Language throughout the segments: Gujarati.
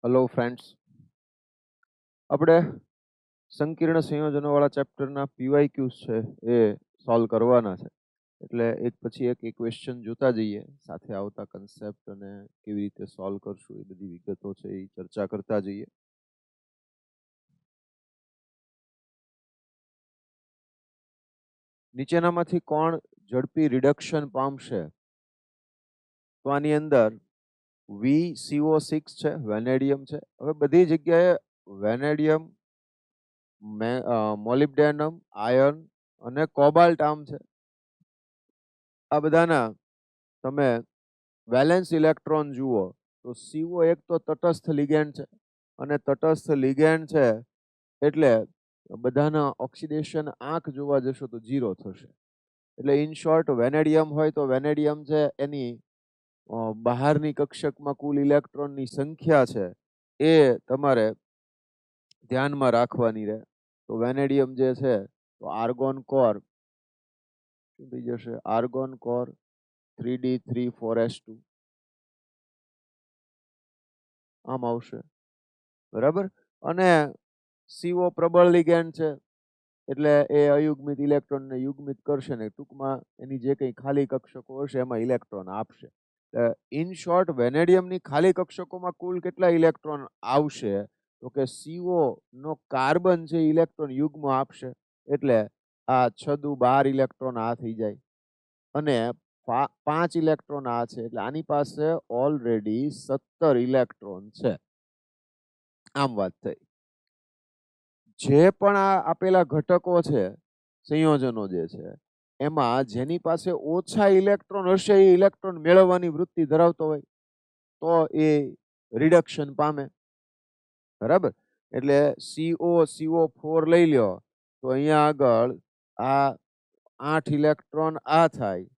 હેલો ફ્રેન્ડ્સ, આપણે સંકીર્ણ સંયોજનોવાળા ચેપ્ટરના પીવાયક્યુઝ છે એ સોલ્વ કરવાના છે. એટલે એક પછી એક ક્વેશ્ચન જોતા જઈએ, સાથે આવતા કન્સેપ્ટ અને કેવી રીતે સોલ્વ કરશું એ બધી વિગતો છે એ ચર્ચા કરતા જઈએ. નીચેનામાંથી કોણ ઝડપી રિડક્શન પામશે? તો આની અંદર VCO6 છે, વેનેડિયમ છે. હવે બધી જગ્યાએ વેનેડિયમ, મોલિબ્ડેનમ, આયર્ન અને કોબાલ્ટ આમ છે. આ બધાના તમે વેલેન્સ ઇલેક્ટ્રોન જુઓ તો CO એક તો તટસ્થ લિગેન્ડ છે, અને તટસ્થ લિગેન્ડ છે એટલે બધાના ઓક્સિડેશન આંખ જોવા જશો તો 0 થશે. એટલે ઇન શોર્ટ વેનેડિયમ હોય તો વેનેડિયમ છે એની બહારની કક્ષકમાં કુલ ઇલેક્ટ્રોનની સંખ્યા છે એ તમારે ધ્યાનમાં રાખવાની રહે. તો વેનેડિયમ જે છે તો આર્ગોન કોર શું થઈ જશે? આર્ગોન કોર 3d3 4s2 આમ આવશે, બરાબર. અને CO પ્રબળ લિગેન્ડ છે એટલે એ અયુગ્મિત ઇલેક્ટ્રોનને યુગ્મિત કરશે ને ટૂંકમાં એની જે કંઈ ખાલી કક્ષકો હશે એમાં ઇલેક્ટ્રોન આપશે. ઇન શોર્ટ વેનેડિયમની ખાલી કક્ષકોમાં કુલ કેટલા ઇલેક્ટ્રોન આવશે? તો કે CO નો કાર્બન છે ઇલેક્ટ્રોન યુગ્મ આપશે, એટલે આ 6 દુ 12 ઇલેક્ટ્રોન આ થઈ જાય, અને 5 ઇલેક્ટ્રોન આ છે, એટલે આની પાસે ઓલરેડી 17 ઇલેક્ટ્રોન છે. આમ વાત થઈ. જે પણ આ આપેલા ઘટકો છે, સંયોજનો જે છે, એમાં જેની પાસે ઓછા ઇલેક્ટ્રોન હશે એ ઇલેક્ટ્રોન મેળવવાની વૃત્તિ ધરાવતો હોય તો એ રિડક્શન પામે, બરાબર. એટલે CO4 લઈ લ્યો તો અહીંયા આગળ આ 8 ઇલેક્ટ્રોન આ થાય,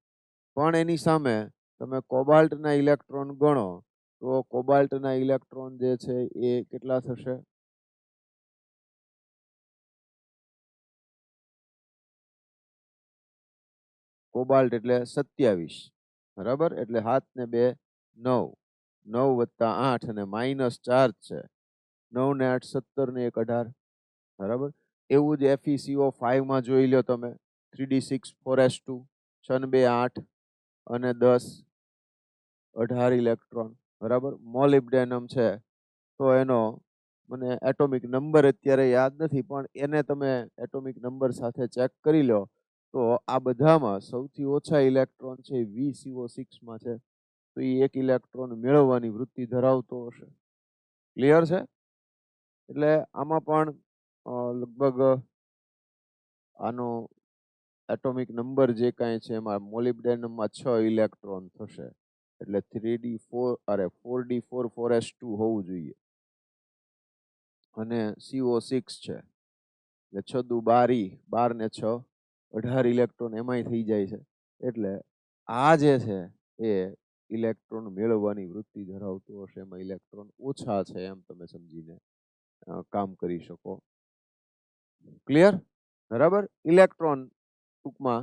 પણ એની સામે તમે કોબાલ્ટના ઇલેક્ટ્રોન ગણો તો કોબાલ્ટના ઇલેક્ટ્રોન જે છે એ કેટલા થશે? કોબાલ્ટ એટલે 27, બરાબર. એટલે 7 ને 2 9, 9 વત્તા 8 અને -4 છે. 9 ને 8 17 ને 1 18, બરાબર. એવું જ FeCO5 માં જોઈ લો તમે 3d6 4s2, 6 ને 2 8 અને 10 18 ઇલેક્ટ્રોન, બરાબર. મોલિબ્ડેનમ છે તો એનો મને એટોમિક નંબર અત્યારે યાદ નથી, પણ એને તમે એટોમિક નંબર સાથે ચેક કરી લો તો આ બધામાં સૌથી ઓછા ઇલેક્ટ્રોન છે VCO6 માં છે, તો એ 1 ઇલેક્ટ્રોન મેળવવાની વૃત્તિ ધરાવતો હશે. ક્લિયર છે? એટલે આમાં પણ લગભગ આનો એટોમિક નંબર જે કાંઈ છે એમાં મોલિબ્ડેનમમાં 6 ઇલેક્ટ્રોન થશે, એટલે 4d4 4s2 હોવું જોઈએ, અને CO6 છે એટલે 6 દુ 12, 12 ને 6 18 ઇલેક્ટ્રોન એમાંય થઈ જાય છે. એટલે આ જે છે એ ઇલેક્ટ્રોન મેળવવાની વૃત્તિ ધરાવતો હશે, એમાં ઇલેક્ટ્રોન ઓછા છે એમ તમે સમજીને કામ કરી શકો. ક્લિયર? બરાબર. ઇલેક્ટ્રોન ટૂંકમાં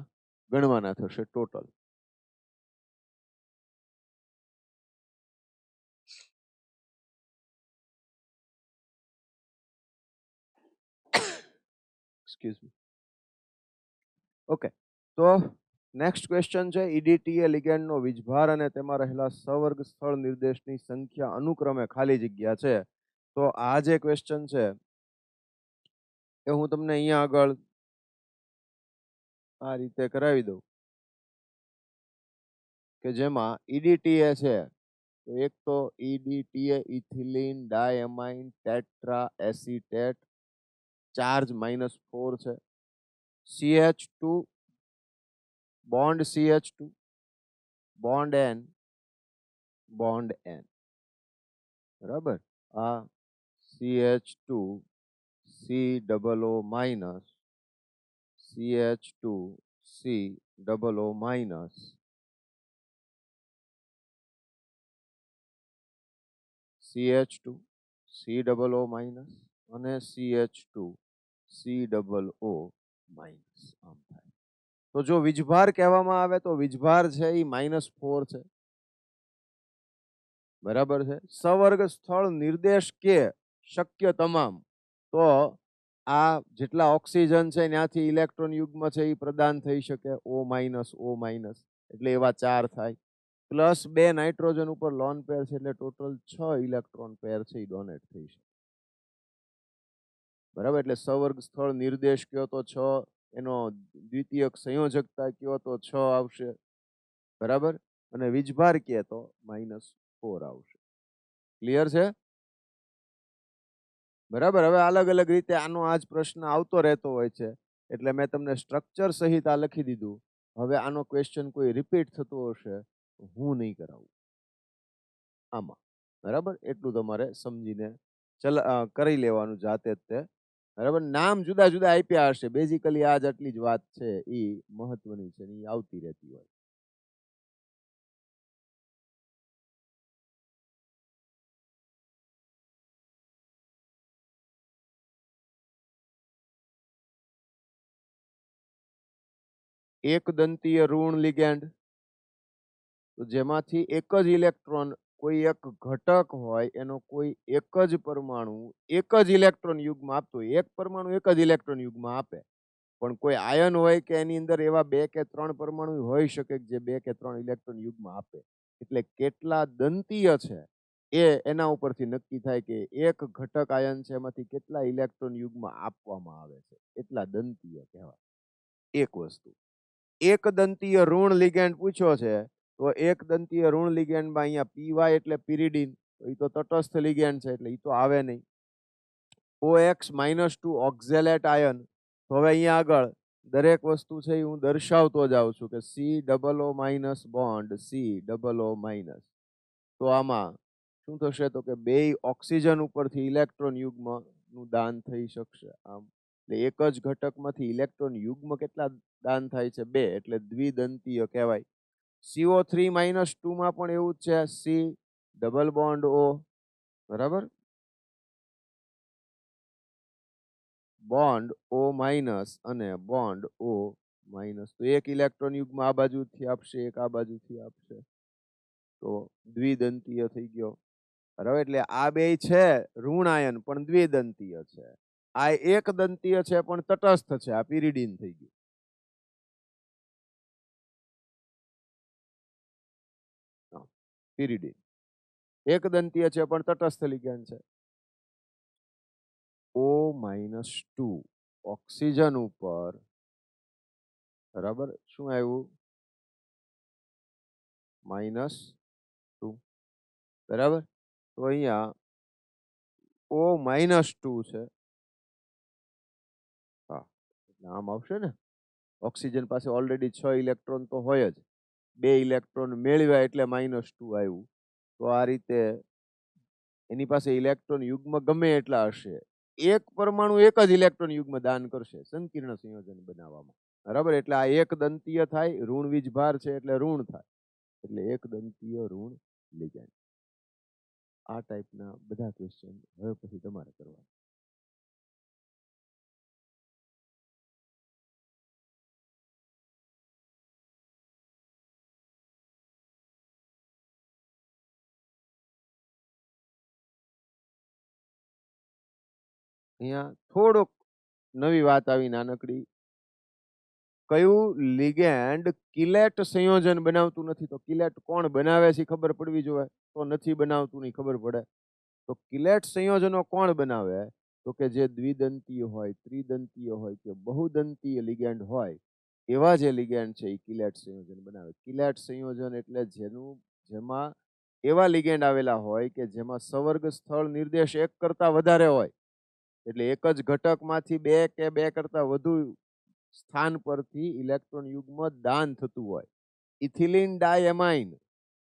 ગણવાના થશે ટોટલ. Excuse me. ઓકે, તો નેક્સ્ટ ક્વેશ્ચન છે EDTA લિગેન્ડનો વીજભાર અને તેમાં રહેલા સવર્ગ સ્થળ નિર્દેશની સંખ્યા અનુક્રમે ખાલી જગ્યા છે. તો આ જે ક્વેશ્ચન છે એ હું તમને અહીંયા આગળ આ રીતે કરાવી દઉં કે જેમાં EDTA છે તો એક તો EDTA ethylene diamine tetra acetate, charge -4 છે. CH2 bond CH2 bond N bond N, બરાબર. આ CH2 COO minus, CH2 COO minus, CH2 COO minus અને CH2 COO માઇનસ આમ થાય. તો જો વીજભાર કહેવામાં આવે તો વીજભાર છે એ -4 છે, બરાબર છે. સવર્ગ સ્થળ નિર્દેશ કે શક્ય તમામ, તો આ જેટલા ઓક્સિજન છે ત્યાંથી ઇલેક્ટ્રોન યુગ્મ છે એ પ્રદાન થઈ શકે, O માઇનસ O માઇનસ, એટલે એવા 4 થાય. પ્લસ 2 નાઇટ્રોજન ઉપર લોન પેર છે એટલે ટોટલ 6 ઇલેક્ટ્રોન પેર છે એ ડોનેટ થઈ શકે. બરાબર, એટલે સવર્ગ સ્થળ નિર્દેશ કયો તો 6, એનો દ્વિતીયક સંયોજકતા કયો તો 6 આવશે. બરાબર, અને વીજભાર કે તો -4 આવશે. ક્લિયર છે? બરાબર. હવે અલગ અલગ રીતે આનો આજ પ્રશ્ન આવતો રહેતો હોય છે, એટલે મેં તમને સ્ટ્રક્ચર સહિત આ લખી દીધું. હવે આનો ક્વેશ્ચન કોઈ રિપીટ થતો હશે, હું નહીં કરાવું આમાં. બરાબર, એટલું તમારે સમજીને કરી લેવાનું જાતે જ તે. બરાબર, નામ જુદા જુદા આપ્યા હશે, બેઝિકલી આજ આટલી જ વાત છે, એ મહત્વની છે, એ આવતી રહેતી હોય. એક દંતીય ઋણ લિગેન્ડ, તો જેમાંથી એક જ ઇલેક્ટ્રોન કોઈ એક ઘટક હોય એનો કોઈ એક જ પરમાણુ એક જ ઇલેક્ટ્રોન યુગ્મ આપતો હોય, એક પરમાણુ એક જ ઇલેક્ટ્રોન યુગ્મ આપે, પણ કોઈ આયન હોય કે એની અંદર એવા 2 કે 3 પરમાણુ હોઈ શકે જે 2 કે 3 ઇલેક્ટ્રોન યુગ્મ આપે. એટલે કેટલા દંતીય છે એ એના ઉપરથી નક્કી થાય કે એક ઘટક આયન છે એમાંથી કેટલા ઇલેક્ટ્રોન યુગ્મ આપવામાં આવે છે, એટલા દંતીય કહેવાય. એક વસ્તુ. એક દંતીય ઋણ લિગેન્ડ પૂછ્યો છે, તો એક દંતીય ઋણ લિગેન્ડમાં અહીંયા પીવાય એટલે પિરિડીન, એ તો તટસ્થ લિગેન્ડ છે એટલે એ તો આવે નહીં. OX-2 ઓક્ઝેલેટ આયન, તો હવે અહીંયા આગળ દરેક વસ્તુ છે એ હું દર્શાવતો જાઉં છું કે COO- બોન્ડ COO-. તો આમાં શું થશે, તો કે બે ઓક્સિજન ઉપરથી ઇલેક્ટ્રોન યુગ્મનું દાન થઈ શકશે. આમ એટલે એક જ ઘટકમાંથી ઇલેક્ટ્રોન યુગ્મ કેટલા દાન થાય છે? 2, એટલે દ્વિદંતીય કહેવાય. CO3- માં પણ એવું જ છે, C=O, બરાબર, બોન્ડ O- અને બોન્ડ O-. તો એક ઇલેક્ટ્રોન યુગ્મ આ બાજુથી આપશે, એક આ બાજુથી આપશે, તો દ્વિદંતીય થઈ ગયો. બરાબર, એટલે આ બે છે ઋણ આયન પણ દ્વિદંતીય છે. આ એક દંતીય છે પણ તટસ્થ છે, આ પિરિડીન થઈ ગયું. પિરિડીન એક દંતીય છે પણ તટસ્થ લિગેન્ડ છે. O-2 ઓક્સિજન ઉપર, બરાબર, શું આવ્યું? -2, બરાબર. તો અહીંયા O-2 છે. હા, આમ આવશે ને. ઓક્સિજન પાસે ઓલરેડી 6 ઇલેક્ટ્રોન તો હોય જ, 2 ઇલેક્ટ્રોન મેળવ્યા એટલે -2 આવ્યું. તો આ રીતે એની પાસે ઇલેક્ટ્રોન યુગ્મ ગમે એટલા હશે, એક પરમાણુ એક જ ઇલેક્ટ્રોન યુગ્મ દાન કરશે સંકીર્ણ સંયોજન બનાવવામાં. બરાબર, એટલે આ એક દંતીય થાય, ઋણ વીજભાર છે એટલે ઋણ થાય, એટલે એક દંતીય ઋણ લિગેન્ડ. આ ટાઈપના બધા ક્વેશ્ચન હવે પછી તમારે કરવા. અહીંયા થોડોક નવી વાત આવી નાનકડી. કયું લિગેન્ડ કિલેટ સંયોજન બનાવતું નથી? તો કિલેટ કોણ બનાવે છે ખબર પડવી જોઈએ, તો નથી બનાવતું નહીં ખબર પડે. તો કિલેટ સંયોજનો કોણ બનાવે? તો કે જે દ્વિદંતીય હોય, ત્રિદંતીય હોય કે બહુદંતીય લિગેન્ડ હોય, એવા જે લિગેન્ડ છે એ કિલેટ સંયોજન બનાવે. કિલેટ સંયોજન એટલે જેમાં એવા લિગેન્ડ આવેલા હોય કે જેમાં સવર્ગ સ્થળ નિર્દેશ એક કરતા વધારે હોય, એટલે એક જ ઘટકમાંથી 2 કે 2 કરતા વધુ સ્થાન પરથી ઇલેક્ટ્રોન યુગ્મ દાન થતું હોય. ઇથિલિન ડાયએમાઇન,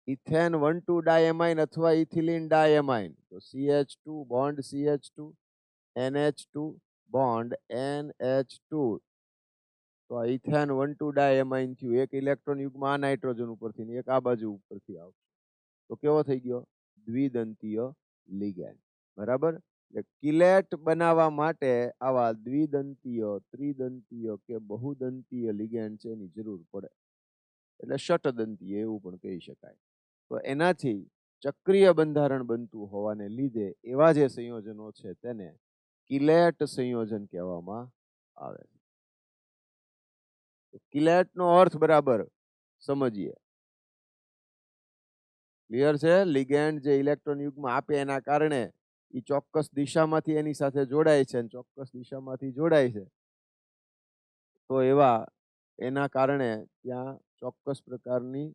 ઇથેન 1,2 ડાયએમાઇન અથવા ઇથિલિન ડાયએમાઇન, તો CH2 bond CH2, NH2 bond NH2, તો આ ઇથેન 1,2 ડાયએમાઇન થયું. એક ઇલેક્ટ્રોન યુગ્મ આ નાઇટ્રોજન ઉપરથી ને એક આ બાજુ ઉપરથી આવશે, તો કેવો થઈ ગયો? દ્વિદંતીય લિગેન્ડ. બરાબર, કિલેટ બનાવવા માટે આવા દ્વિદંતીય, ત્રિદંતીય કે બહુદંતીય લિગેન્ડ છે એની જરૂર પડે, એટલે ષટદંતીય એવું પણ કહી શકાય. તો એનાથી ચક્રીય બંધારણ બનતું હોવાને લીધે એવા જે સંયોજનો છે તેને કિલેટ સંયોજન કહેવામાં આવે છે. કિલેટનો અર્થ બરાબર સમજીએ. ક્લિયર છે? લિગેન્ડ જે ઇલેક્ટ્રોન યુગ્મ આપે એના કારણે એ ચોક્કસ દિશામાંથી એની સાથે જોડાય છે અને ચોક્કસ દિશામાંથી જોડાય છે તો એના કારણે ત્યાં ચોક્કસ પ્રકારની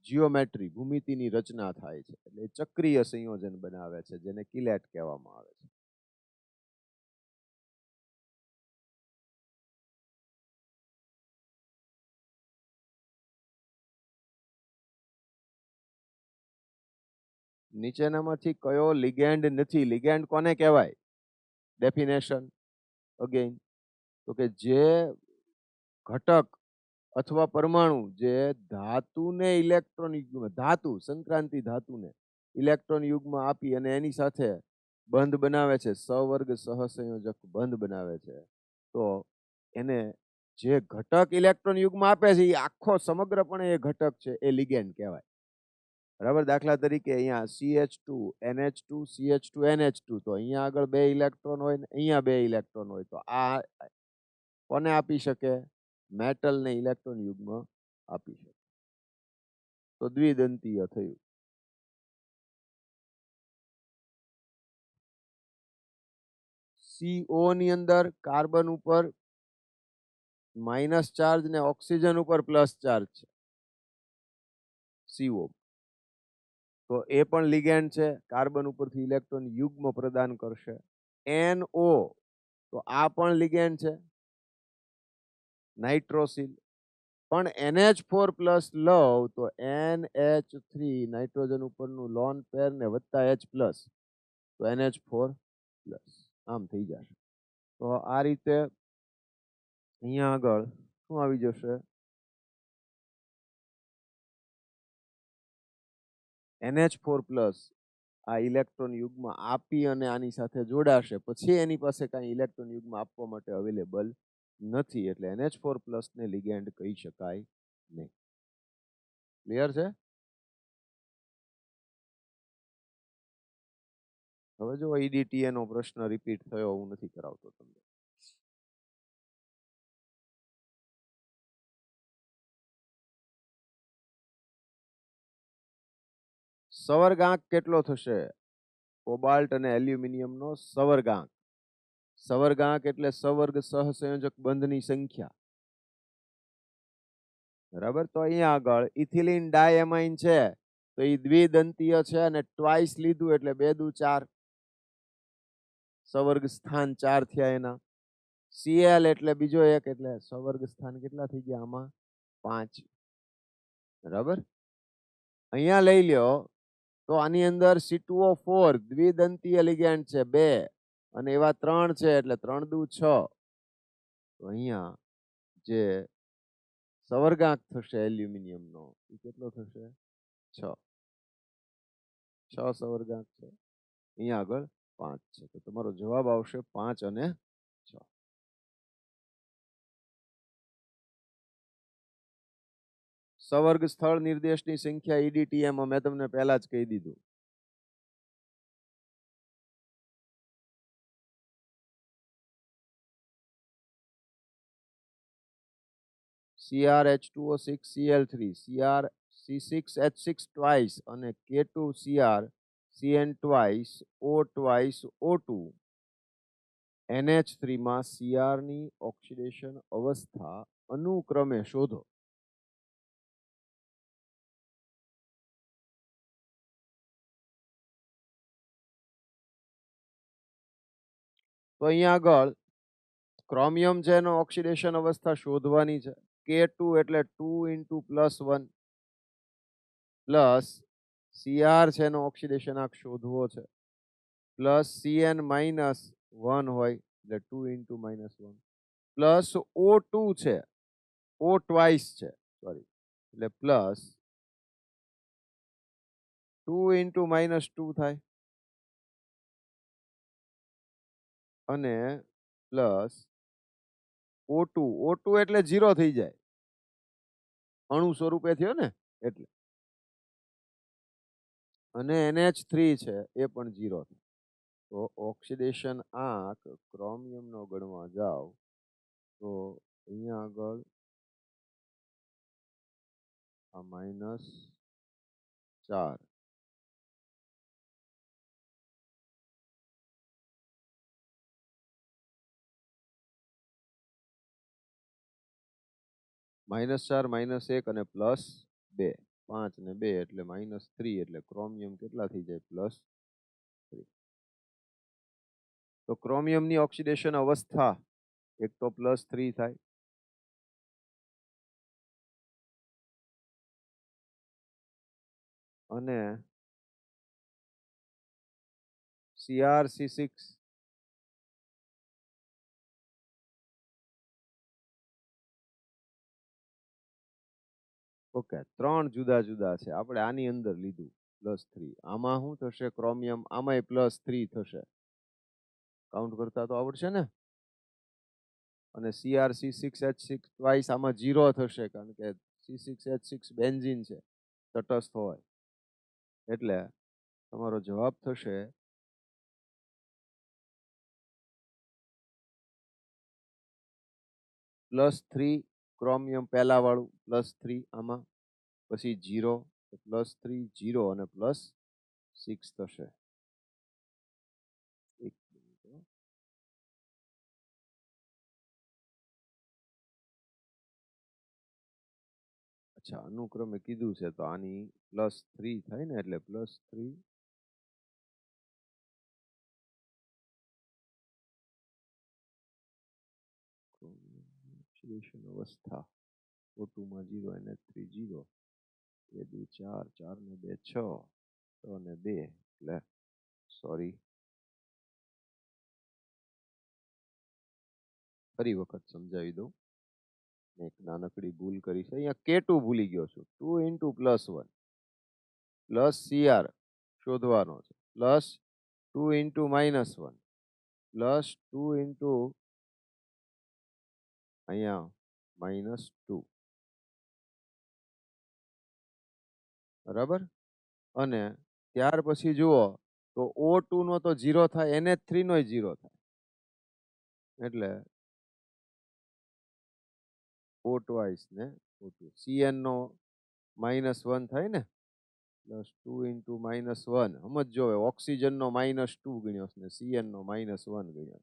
જીઓમેટ્રી ભૂમિતિની રચના થાય છે એટલે ચક્રીય સંયોજન બનાવે છે જેને કિલેટ કહેવામાં આવે છે. નીચેનામાંથી કયો લિગેન્ડ નથી? લિગેન્ડ કોને કહેવાય? ડેફિનેશન અગેન તો કે જે ઘટક અથવા પરમાણુ જે ધાતુને ઇલેક્ટ્રોન યુગ્મ સંક્રાંતિ ધાતુને ઇલેક્ટ્રોન યુગ્મ આપી અને એની સાથે બંધ બનાવે છે, સવર્ગ સહસંયોજક બંધ બનાવે છે, તો એને જે ઘટક ઇલેક્ટ્રોન યુગ્મ આપે છે એ આખો સમગ્રપણે એ ઘટક છે એ લિગેન્ડ કહેવાય. બરાબર? દાખલા તરીકે અહીંયા CH2 NH2 CH2 NH2 તો અહીંયા આગળ 2 ઇલેક્ટ્રોન હોય ને અહીંયા 2 ઇલેક્ટ્રોન હોય તો આ કોને આપી શકે? મેટલ ને ઇલેક્ટ્રોન યુગ્મ આપી શકે. તો દ્વિદંતીય થયું. CO ની અંદર કાર્બન ઉપર માઇનસ ચાર્જ ને ઓક્સિજન ઉપર પ્લસ ચાર્જ છે. CO તો એ પણ લિગેન્ડ છે, કાર્બન ઉપરથી ઇલેક્ટ્રોન યુગ્મ પ્રદાન કરશે. NO તો આ પણ લિગેન્ડ છે, નાઇટ્રોસિલ. પણ NH4 પ્લસ લવ તો NH3 નાઇટ્રોજન ઉપરનું લોન પેર ને વત્તા H પ્લસ તો NH4 પ્લસ આમ થઈ જશે. તો આ રીતે અહીંયા આગળ શું આવી જશે? NH4 પ્લસ આ ઇલેક્ટ્રોન યુગ્મ આપી અને આની સાથે જોડાશે પછી એની પાસે કાંઈ ઇલેક્ટ્રોન યુગ્મ આપવા માટે અવેલેબલ નથી એટલે NH4 પ્લસ ને લિગેન્ડ કહી શકાય નહીં. ક્લિયર છે? હવે જો EDTA નો પ્રશ્ન રિપીટ થયો, હું નથી કરાવતો તમને. સવર્ગાંક કેટલો થશે? કોબાલ્ટ અને એલ્યુમિનિયમનો સવર્ગાંક. સવર્ગાંક એટલે સવર્ગ સહસંયોજક બંધની સંખ્યા. બરાબર? તો અહીંયા આગળ ઇથિલિન ડાયએમાઇન છે તો એ દ્વિદંતીય છે અને ટ્વાઇસ લીધું એટલે 2 દુ 4. સવર્ગ સ્થાન 4 થયા એના. Cl એટલે બીજો એક એટલે સવર્ગ સ્થાન કેટલા થઈ ગયા આમાં? 5. બરાબર? અહીંયા લઈ લ્યો તો આની અંદર C2O4 દ્વિદંતીય લિગેન્ડ છે 2 અને એવા 3 છે એટલે 3 દુ 6. તો અહીંયા જે સવર્ગાંક થશે એલ્યુમિનિયમનો એ કેટલો થશે? 6. 6 સવર્ગાંક છે. અહીંયા આગળ 5 છે તો તમારો જવાબ આવશે 5 અને 6. સવર્ગ સ્થળ નિર્દેશની સંખ્યા EDTA માં મેં તમને પહેલા જ કહી દીધું. CrH2O6Cl3 C6H6 twice અને K2Cr Cn twice O twice O2 NH3 માં Cr ની ઓક્સિડેશન અવસ્થા અનુક્રમે શોધો. તો અહીંયા આગળ ક્રોમિયમ છે એનો ઓક્સિડેશન અવસ્થા શોધવાની છે. K2 એટલે 2 into +1 પ્લસ Cr છે એનો ઓક્સિડેશન આંક શોધવો છે પ્લસ Cn -1 હોય એટલે 2 into -1 પ્લસ O2 છે, O ટ્વાઇસ છે સોરી એટલે પ્લસ 2 into -2 થાય અને પ્લસ O2 એટલે 0 થઈ જાય, અણુ સ્વરૂપે થયો ને એટલે અને NH3 છે એ પણ 0 થાય. તો ઓક્સિડેશન આંક ક્રોમિયમનો ગણવા જાવ તો અહીંયા આગળ આ -4 -4 -1 અને +2 5 ને 2 એટલે -3 એટલે ક્રોમિયમ કેટલા થઈ જાય +3. તો ક્રોમિયમની ઓક્સિડેશન અવસ્થા એક તો +3 થાય અને CrC6 ઓકે 3 જુદા જુદા છે. આપણે આની અંદર લીધું +3. આમાં શું થશે ક્રોમિયમ આમાંય +3 થશે. કાઉન્ટ કરતા તો આવડશે ને. અને CrC6H6 ટ્વાઇસ આમાં 0 થશે કારણ કે C6H6 બેન્ઝીન છે તટસ્થ હોય એટલે તમારો જવાબ થશે +3 ક્રોમિયમ પહેલા વાળું +3 આમાં પછી 0 +3 0 અને +6 થશે. એક મિનિટ હો. અચ્છા અનુક્રમે કીધું છે તો આની +3 થાય ને એટલે +3 ઓક્સિડેશન અવસ્થા O2 માં 0 NH3 0 2 2 4 4 ને 2 6 6 ને 2 એટલે સોરી ફરી વખત સમજાવી દઉં. એક નાનકડી ભૂલ કરી છે અહીંયા K2 ભૂલી ગયો છું 2 × +1 પ્લસ CR શોધવાનો છે પ્લસ 2 × -1 પ્લસ 2 × અહીંયા -2 બરાબર. અને ત્યાર પછી જુઓ તો O2 નો તો 0 થાય NH3 નો 0 થાય એટલે O ટ્વાઇસ ને O2 CN નો -1 થાય ને +2 × -1 સમજો ઓક્સિજન નો -2 ગણ્યો ને CN નો -1 ગણ્યો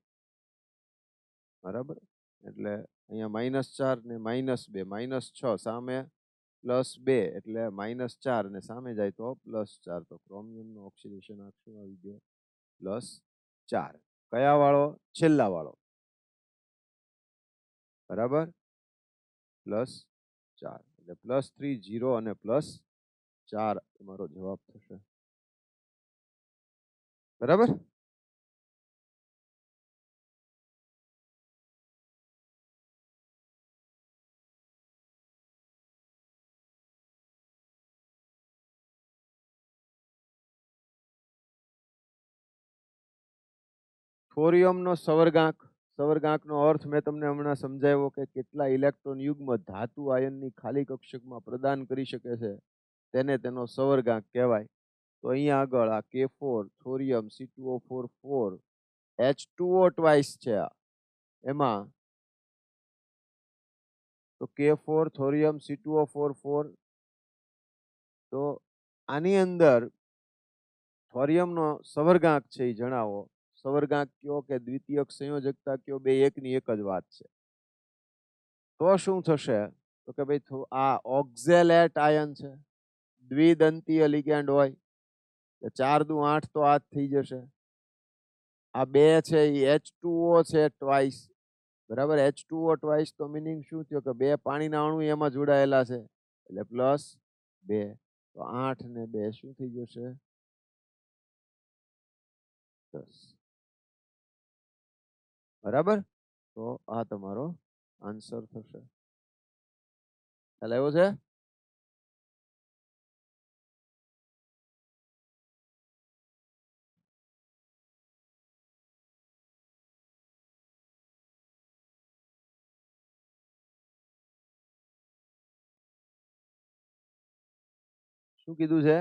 બરાબર. એટલે અહીંયા -4 ને -2 -6 સામે +2 એટલે -4 ને સામે જાય તો +4 તો ક્રોમિયમ નો ઓક્સિડેશન આંક આવી ગયો +4. કયા વાળો છેલ્લા વાળો બરાબર +4 એટલે +3 0 અને +4 તમારો જવાબ થશે બરાબર. થોરિયમનો સવર્ગાંકનો અર્થ મેં તમને હમણાં સમજાવ્યો કે કેટલા ઇલેક્ટ્રોન યુગ્મ ધાતુ આયનની ખાલી કક્ષકમાં પ્રદાન કરી શકે છે તેને તેનો સવર્ગાંક કહેવાય. તો અહીંયા આગળ આ K4 થોરિયમ C2O4 4 H2O ટ્વાઇસ છે એમાં તો K4 થોરિયમ C2O4 4 તો આની અંદર થોરિયમનો સવર્ગાંક છે એ જણાવો. સવર્ગાંક કયો કે દ્વિતીયક સંયોજકતા કયો બે એકની એક જ વાત છે. તો શું થશે તો કે ભાઈ આ ઓક્ઝેલેટ આયન છે દ્વિદંતીય લિગેન્ડ હોય 4 દુ 8 તો આ જ થઈ જશે. આ બે છે એ H2O છે ટ્વાઇસ બરાબર. H2O ટ્વાઇસ તો મીનિંગ શું થયો કે બે પાણીના અણુ એમાં જોડાયેલા છે એટલે +2 તો 8 ને 2 શું થઈ જશે 10 બરાબર. તો આ તમારો આન્સર થશે. ખ્યાલ આવ્યો છે. શું કીધું છે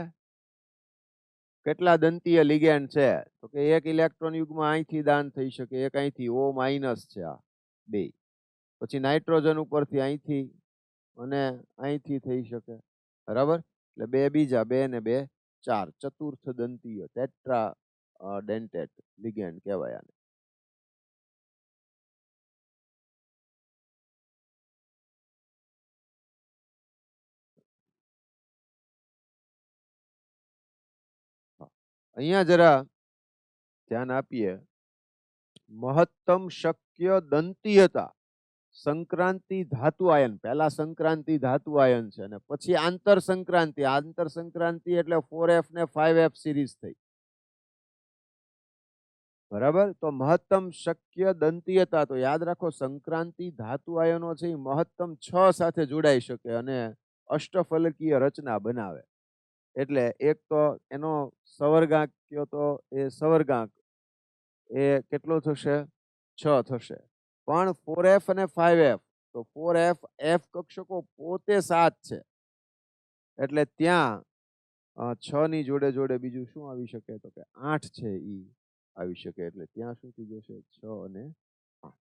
કેટલા દંતીય લિગેન્ડ છે? તો કે એક ઇલેક્ટ્રોન યુગ્મ અહીંથી દાન થઈ શકે, એક અહીંથી O માઇનસ છે, આ બે. પછી નાઇટ્રોજન ઉપરથી અહીંથી અને અહીંથી થઈ શકે, બરાબર. એટલે બે બીજા, બે ને બે 4, ચતુર્થ દંતીય ટેટ્રા ડેન્ટેટ લિગેન્ડ કહેવાય આને. અહીંયા જરા ધ્યાન આપીએ. મહત્તમ શક્ય દંતીયતા સંક્રાંતિ ધાતુ આયન, પહેલા સંક્રાંતિ ધાતુ આયન છે અને પછી આંતર સંક્રાંતિ. આંતર સંક્રાંતિ એટલે 4F ને 5F સિરીઝ થઈ, બરાબર. તો મહત્તમ શક્ય દંતીયતા, તો યાદ રાખો સંક્રાંતિ ધાતુ આયનો છે એ મહત્તમ 6 સાથે જોડાઈ શકે અને અષ્ટફલકીય રચના બનાવે. એટલે એક તો એનો સવર્ગાંક કયો તો એ સવર્ગાંક એ કેટલો થશે? 6 થશે. પણ 4F અને 5F, તો 4F F કક્ષકો પોતે 7 છે, એટલે ત્યાં 6 ની જોડે જોડે બીજું શું આવી શકે? તો કે 8 છે ઈ આવી શકે. એટલે ત્યાં શું થઈ જશે? 6 અને 8.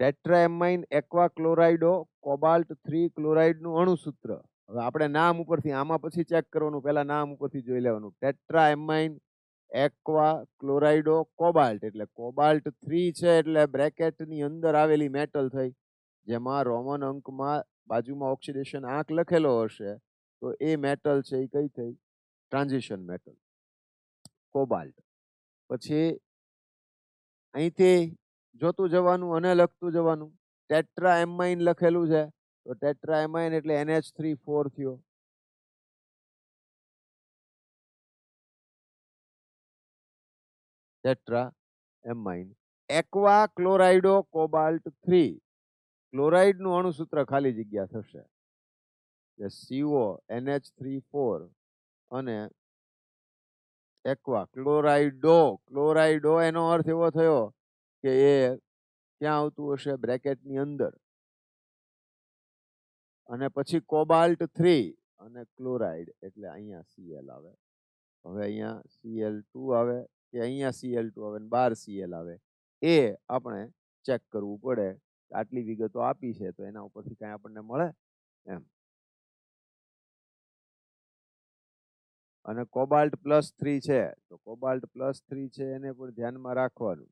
ટેટ્રાએમાઇન એક્વા ક્લોરાઇડો કોબાલ્ટ 3 ક્લોરાઇડનું અણુસૂત્ર. હવે આપણે નામ ઉપરથી, આમાં પછી ચેક કરવાનું, પહેલા નામ ઉપરથી જોઈ લેવાનું. ટેટ્રાએમાઇન એક્વા ક્લોરાઇડો કોબાલ્ટ, એટલે કોબાલ્ટ 3 છે, એટલે બ્રેકેટની અંદર આવેલી મેટલ થઈ, જેમાં રોમન અંકમાં બાજુમાં ઓક્સિડેશન આંક લખેલો હશે, તો એ મેટલ છે એ કઈ થઈ? Transition metal, cobalt. પછી અહીંથી જોતું જવાનું અને લખતું જવાનું. ટેટ્રાએમાઇન લખેલું છે, તો ટેટ્રાએમાઇન એટલે NH3 થયો. ટેટ્રાએમાઇન એક્વા ક્લોરાઇડો કોબાલ્ટ 3, ક્લોરાઇડ નું અણુસૂત્ર ખાલી જગ્યા થશે CO NH3 અને એક્વા ક્લોરાઇડો. ક્લોરાઇડો એનો અર્થ એવો થયો કે એ ક્યાં આવતું હશે? બ્રેકેટની અંદર. અને પછી કોબાલ્ટ 3 અને ક્લોરાઇડ, એટલે અહીંયા Cl આવે. હવે અહીંયા Cl2 આવે કે અહીંયા Cl2 આવે ને બાર Cl આવે, એ આપણે ચેક કરવું પડે. આટલી વિગતો આપી છે તો એના ઉપરથી કઈ આપણને મળે એમ. અને કોબાલ્ટ +3 છે, તો કોબાલ્ટ +3 છે એને પણ ધ્યાનમાં રાખવાનું.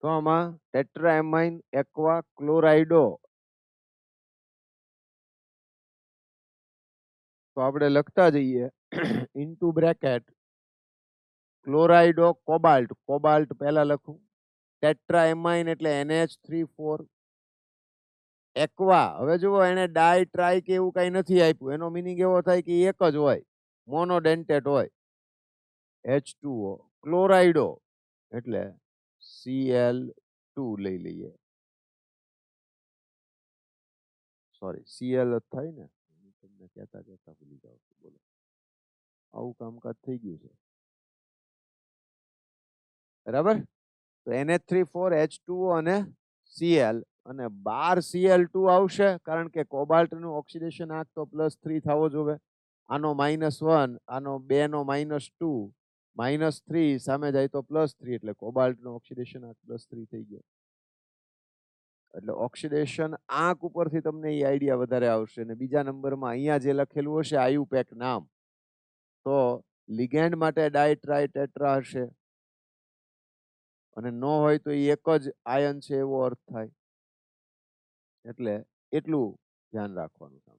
તો આમાં ટેટ્રાએમાઇન એક્વા ક્લોરાઇડો, તો આપણે લખતા જઈએ ઇન્ટુ બ્રેકેટ ક્લોરાઇડો કોબાલ્ટ. કોબાલ્ટ પહેલા લખું. ટેટ્રાએમાઇન એટલે NH3 એક્વા. હવે જુઓ, એને ડાય ટ્રાય કે એવું કઈ નથી આપ્યું, એનો મિનિંગ એવો થાય કે એક જ હોય, મોનોડેન્ટેટ હોય. H2O ક્લોરાઇડો એટલે Cl2 લઈ લઈએ. સોરી સીએલ જ થાય ને, તમને કહેતા કહેતા ભૂલી જાવ છું. બોલો, આવું કામકાજ થઈ ગયું છે. બરાબર, તો NH3 4H2O અને Cl અને 12 Cl2 આવશે, કારણ કે કોબાલ્ટ નું ઓક્સિડેશન આંક તો +3 થવો જોઈએ. આનો -1, આનો 2 નો -2, -3 સામે જાય તો +3, એટલે કોબાલ્ટ નો ઓક્સિડેશન આંક +3 થઈ ગયો. એટલે ઓક્સિડેશન આંક ઉપરથી તમને એ આઈડિયા વધારે આવશે. અને બીજા નંબરમાં અહીંયા જે લખેલું હશે આયુપેક નામ, તો લિગેન્ડ માટે ડાયટ્રાઈ ટેટ્રા હશે, અને ન હોય તો એ એક જ આયન છે એવો અર્થ થાય. એટલે એટલું ધ્યાન રાખવાનું છે.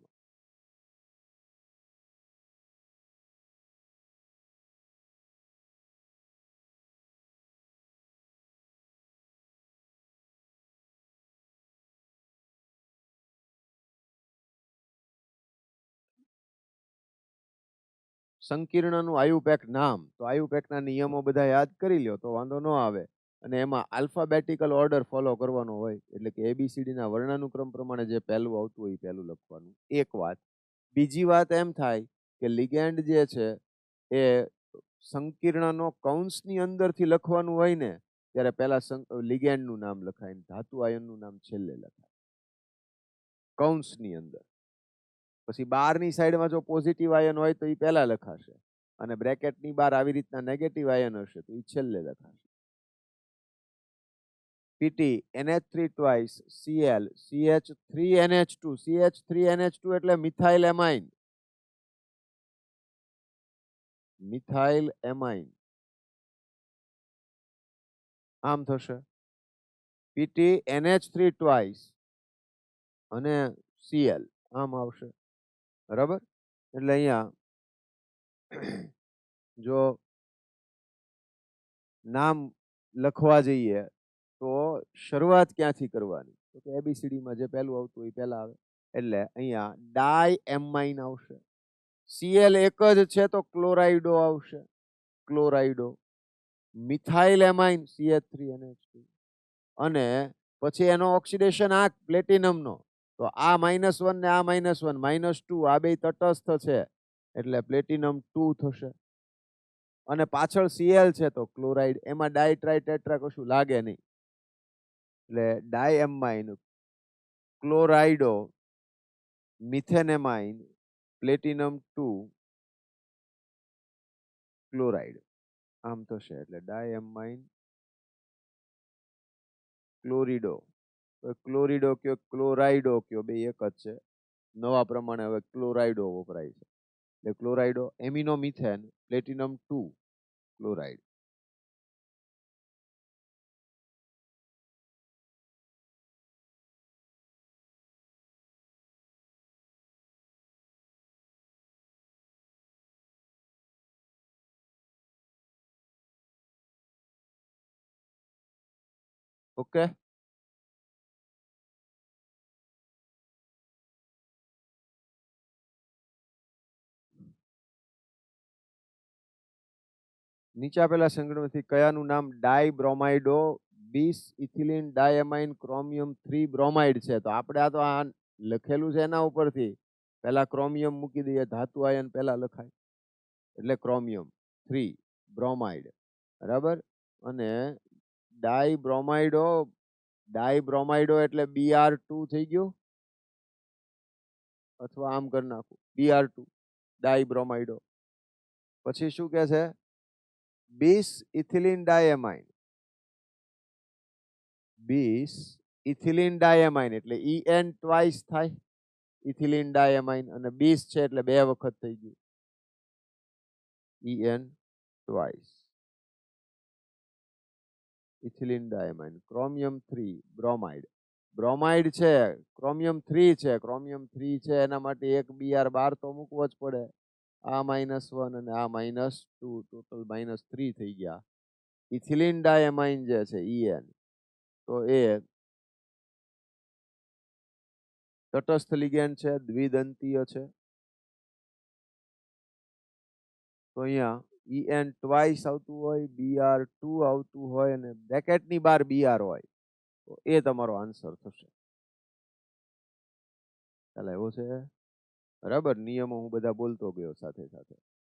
સંકીર્ણનું આયુપેક નામ, તો આયુપેકના નિયમો બધા યાદ કરી લ્યો તો વાંધો ન આવે. અને એમાં આલ્ફાબેટિકલ ઓર્ડર ફોલો કરવાનો હોય, એટલે કે ABCD ના વર્ણાનુક્રમ પ્રમાણે જે પહેલું આવતું હોય એ પહેલું લખવાનું, એક વાત. બીજી વાત એમ થાય કે લિગેન્ડ જે છે એ સંકીર્ણનો કૌંસની અંદરથી લખવાનું હોય ને, ત્યારે પહેલા લિગેન્ડનું નામ લખાય, ધાતુ આયનનું નામ છેલ્લે લખાય કૌંસની અંદર. પછી બહારની સાઈડમાં જો પોઝિટિવ આયન હોય તો એ પહેલા લખાશે, અને બ્રેકેટની બહાર આવી રીતના નેગેટિવ આયન હશે તો એ છેલ્લે લખાશે. PT NH3 twice Cl CH3NH2 CH3NH2 એટલે મિથાઇલ એમાઇન, મિથાઇલ એમાઇન આમ થશે. PT NH3 twice અને Cl આમ આવશે. બરાબર, એટલે અહીંયા જો નામ લખવા જઈએ તો શરૂઆત ક્યાંથી કરવાની, તો કે ABCD માં જે પહેલું આવતું હોય પહેલા આવે. એટલે અહીંયા ડાય એમાઇન આવશે. Cl એક જ છે તો ક્લોરાઇડો આવશે, ક્લોરાઇડો. મિથાઇલ એમાઇન CH3NH2, અને પછી એનો ઓક્સિડેશન આંક પ્લેટિનમનો, તો આ -1 ને આ -1 -2 આ બે તટસ્થ છે, એટલે પ્લેટિનમ 2 થશે. અને પાછળ Cl છે તો ક્લોરાઇડ, એમાં ડાયટ્રાઈ ટેટ્રા કશું લાગે નહીં, એટલે ડાયએમાઇન, ક્લોરાઇડો, મિથેનેમાઇન, પ્લેટિનમ 2, ક્લોરાઇડ આમ થશે. એટલે ડાયએમાઇન ક્લોરિડો, ક્લોરિડો કયો ક્લોરાઇડો કયો બે એક જ છે. નવા પ્રમાણે હવે ક્લોરાઇડો વપરાય છે, એટલે ક્લોરાઇડો. Amino methane, platinum 2, chloride. Okay, નીચે આપેલા સંગઠનમાંથી કયાનું નામ ડાયબ્રોમાઇડો બીસ ઇથિલિન ડાયમાઇન ક્રોમિયમ 3 બ્રોમાઇડ છે? તો આપણે આ તો આ લખેલું છે એના ઉપરથી પહેલા ક્રોમિયમ મૂકી દઈએ, ધાતુ આયન પહેલા લખાય, એટલે ક્રોમિયમ 3 બ્રોમાઇડ. બરાબર, અને ડાયબ્રોમાઇડો, ડાયબ્રોમાઇડો એટલે Br2 થઈ ગયું, અથવા આમ કરી નાખું Br2 ડાયબ્રોમાઇડો. પછી શું કે છે? બીસ ઇથિલિન ડાયમાઇન, બીસ ઇથિલિન ડાયમાઇન એટલે En ટ્વાઇસ થાય, ઇથિલિન ડાયમાઇન, અને બીસ છે એટલે 2 વખત થઈ ગયું, En twice. Ethylene diamine, chromium 3 bromide, bromide છે, ક્રોમિયમ 3 છે, ક્રોમિયમ 3 છે એના માટે એક Br12 તો મૂકવો જ પડે. આ -1 અને આ -2, ટોટલ -3 થઈ ગયા. ઇથિલિન ડાયમાઇન જે છે En, તો એ તટસ્થ લિગેન્ડ છે, દ્વિદંતીય છે. તો અહીંયા En ટ્વાઇસ આવતું હોય, Br2 આવતું હોય, અને બ્રેકેટની બહાર Br હોય, તો એ તમારો આન્સર થશે. ખ્યાલ આવ્યો છે? બરાબર, નિયમો હું બધા બોલતો ગયો સાથે સાથે,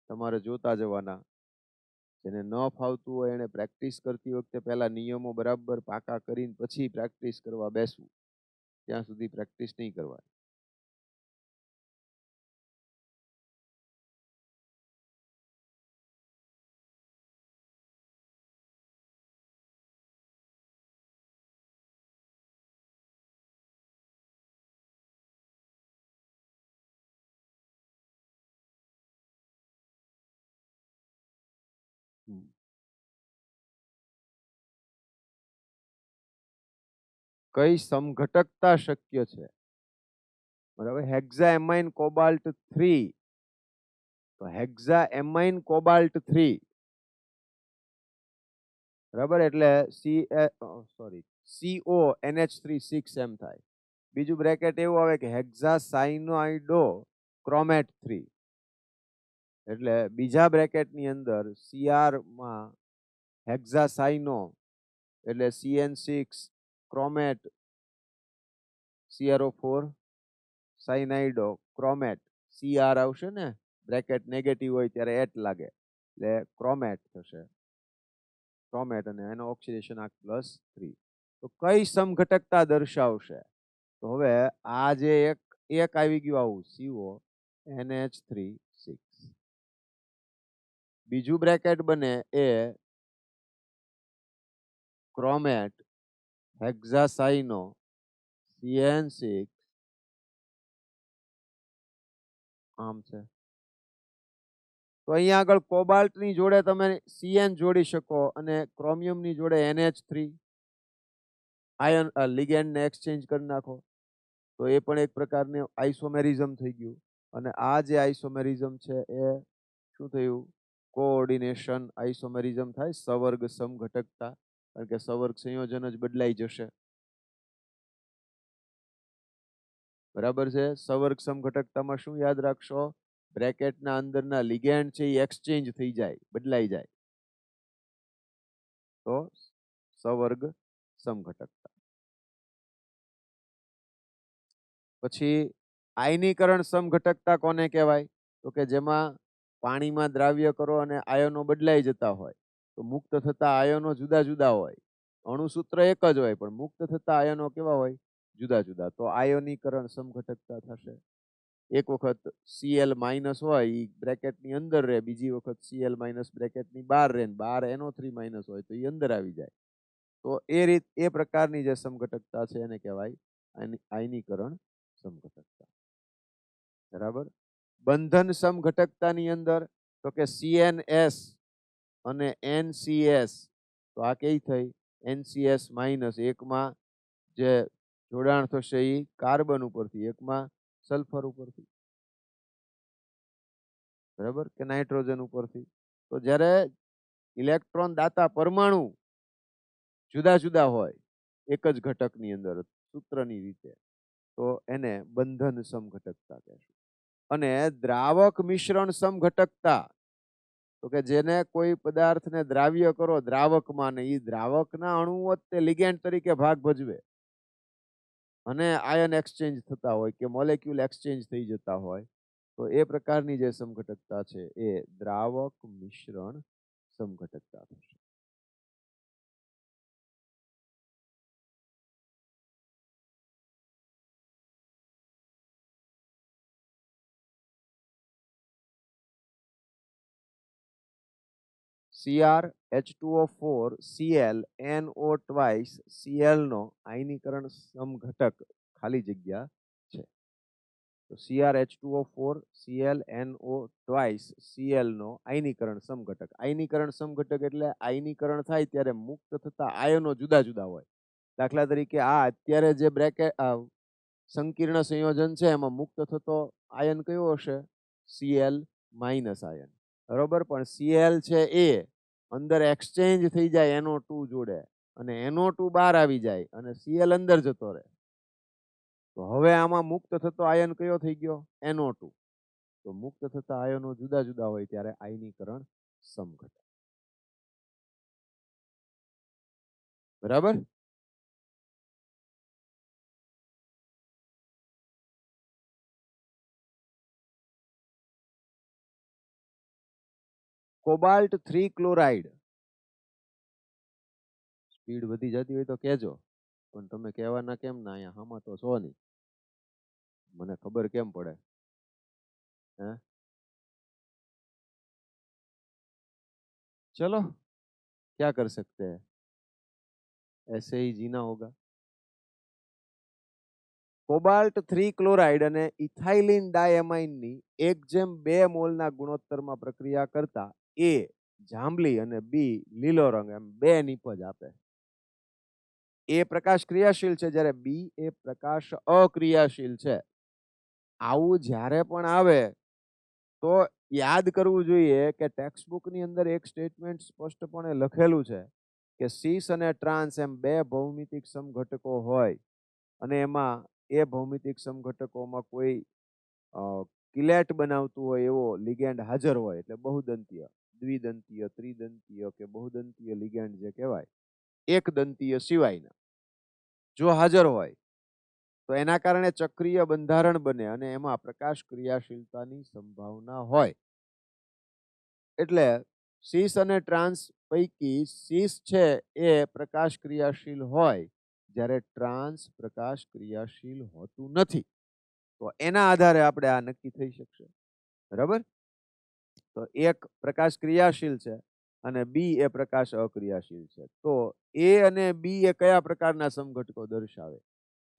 તમારે જોતા જવાના. જેને ન ફાવતું હોય એને પ્રેક્ટિસ કરતી વખતે પહેલા નિયમો બરાબર પાકા કરીને પછી પ્રેક્ટિસ કરવા બેસવું, ત્યાં સુધી પ્રેક્ટિસ નહીં કરવાની. કઈ સમઘટકતા શક્ય છે? બરાબર, હેક્ઝાએમાઇન કોબાલ્ટ 3, તો હેક્ઝાએમાઇન કોબાલ્ટ 3, બરાબર, એટલે CONH3 6 એમ થાય. બીજું બ્રેકેટ એવું આવે કે હેક્ઝાસાઇનાઇડો ક્રોમેટ 3, એટલે બીજા બ્રેકેટની અંદર CR માં હેક્ઝાસાઇનો એટલે CN6 ક્રોમેટ CrO4 સાઇનાઇડો ક્રોમેટ CR આવશે ને, બ્રેકેટ નેગેટિવ હોય ત્યારે એટ લાગે એટલે ક્રોમેટ થશે, ક્રોમેટ, અને એનો ઓક્સિડેશન આંક +3. તો કઈ સમઘટકતા દર્શાવશે? તો હવે આ જે એક આવી ગયું આવું CONH3 6, બીજું બ્રેકેટ બને એ ક્રોમેટ હેક્ઝાસાઇનો CN6 આમ છે. તો અહીંયા આગળ કોબાલ્ટની જોડે તમે CN જોડી શકો અને ક્રોમિયમની જોડે NH3 આયન લિગેન્ડને એક્સચેન્જ કરી નાખો, તો એ પણ એક પ્રકારનું આઇસોમેરિઝમ થઈ ગયું. અને આ જે આઇસોમેરિઝમ છે એ શું થયું? કોઓર્ડિનેશન આઇસોમેરિઝમ થાય, સવર્ગ સમઘટકતા, કારણ કે સવર્ગ સંયોજન જ બદલાઈ જશે. બરાબર છે. સવર્ગ સમઘટકતામાં શું યાદ રાખશો? બ્રેકેટના અંદરના લિગેન્ડ છે એ એક્સચેન્જ થઈ જાય, બદલાઈ જાય, તો સવર્ગ સમઘટકતા. પછી આયનીકરણ સમઘટકતા કોને કહેવાય? તો કે જેમાં પાણીમાં દ્રાવ્ય કરો અને આયનો બદલાઈ જતા હોય, તો મુક્ત થતા આયનો જુદા જુદા હોય. અણુસૂત્ર એક જ હોય પણ મુક્ત થતા આયનો કેવા હોય? જુદા જુદા. તો આયોનીકરણ સમઘટકતા થશે. એક વખત Cl- હોય એ બ્રેકેટની અંદર રહે, બીજી વખત Cl- બ્રેકેટની બહાર રહે, બહાર NO3- હોય તો એ અંદર આવી જાય. તો એ પ્રકારની જે સમઘટકતા છે એને કહેવાય આયનીકરણ સમઘટકતા. બરાબર. બંધન સમઘટકતાની અંદર તો કે CNS અને NCS, તો આ કઈ થઈ? NCS- એકમાં જે જોડાણ થશે એ કાર્બન ઉપરથી, એકમાં સલ્ફર ઉપરથી, બરાબર, કે નાઇટ્રોજન ઉપરથી. તો જ્યારે ઇલેક્ટ્રોન દાતા પરમાણુ જુદા જુદા હોય એક જ ઘટકની અંદર સૂત્રની રીતે, તો એને બંધન સમઘટકતા કહેશું. અને દ્રાવક મિશ્રણ સમઘટકતા, તો કે જેને કોઈ પદાર્થને દ્રાવ્ય કરો દ્રાવકમાં, ને એ દ્રાવકના અણુઓ તે લિગેન્ડ તરીકે ભાગ ભજવે અને આયન એક્સચેન્જ થતા હોય કે મોલેક્યુલ એક્સચેન્જ થઈ જતા હોય, તો એ પ્રકારની જે સમઘટકતા છે એ દ્રાવક મિશ્રણ સમઘટકતા થશે. CrH2O4 Cl NO twice Cl નો આયનીકરણ સમઘટક ખાલી જગ્યા છે. તો CrH2O4 Cl NO twice Cl નો આયનીકરણ સમઘટક. આયનીકરણ સમઘટક એટલે આયનીકરણ થાય ત્યારે મુક્ત થતા આયનો જુદા જુદા હોય. દાખલા તરીકે આ અત્યારે જે બ્રેકેટ સંકીર્ણ સંયોજન છે એમાં મુક્ત થતો આયન કયો હશે? Cl- ion. બરોબર, પણ Cl છે એ અંદર એક્સચેન્જ થઈ જાય NO2 જોડે અને NO2 બહાર આવી જાય અને Cl અંદર જતો રહે, તો હવે આમાં મુક્ત થતો આયન કયો થઈ ગયો? NO2. તો મુક્ત થતા આયનો જુદા જુદા હોય ત્યારે આયનીકરણ સમઘટક. બરાબર. Cobalt 3 chloride. સ્પીડ વધી જતી હોય તો કહેજો, પણ તમે કહેવાના કેમ ના? અહીંયા હામાં તો છો નહીં, મને ખબર કેમ પડે? હે चलो क्या कर सकते हैं, ऐसे ही जीना होगा. કોબાલ્ટ 3 ક્લોરાઇડ અને ઇથાઇલિન ડાયમાઇનની 1:2 મોલના ગુણોત્તરમાં પ્રક્રિયા કરતા એ જાંબલી અને બી લીલો રંગ એમ બે નિપજ આપે. એ પ્રકાશ ક્રિયાશીલ છે જ્યારે બી એ પ્રકાશ અક્રિયાશીલ છે. આવું જ્યારે પણ આવે તો યાદ કરવું જોઈએ કે ટેક્સ્ટબુકની અંદર એક સ્ટેટમેન્ટ સ્પષ્ટપણે લખેલું છે કે સીસ અને ટ્રાન્સ એમ બે ભૌમિતિક સમઘટકો હોય અને એમાં એ ભૌમિતિક સમઘટકોમાં કોઈ કિલેટ બનાવતું હોય એવો લિગેન્ડ હાજર હોય એટલે બહુદંતીય, દ્વિદંતીય, ત્રિદંતીય કે બહુદંતીય લિગેન્ડ જે કહેવાય, એક દંતીય સિવાયના જો હાજર હોય તો એના કારણે ચક્રીય બંધારણ બને અને એમાં પ્રકાશ ક્રિયાશીલતાની સંભાવના હોય. એટલે સીસ અને ટ્રાન્સ પૈકી સીસ છે એ પ્રકાશ ક્રિયાશીલ હોય જ્યારે ટ્રાન્સ પ્રકાશ ક્રિયાશીલ હોતું નથી. તો એના આધારે આપણે આ નક્કી થઈ શકશે. બરાબર? તો એક પ્રકાશ ક્રિયાશીલ છે અને બી એ પ્રકાશ અક્રિયાશીલ છે. તો એ અને બી એ કયા પ્રકારના સમઘટકો દર્શાવે?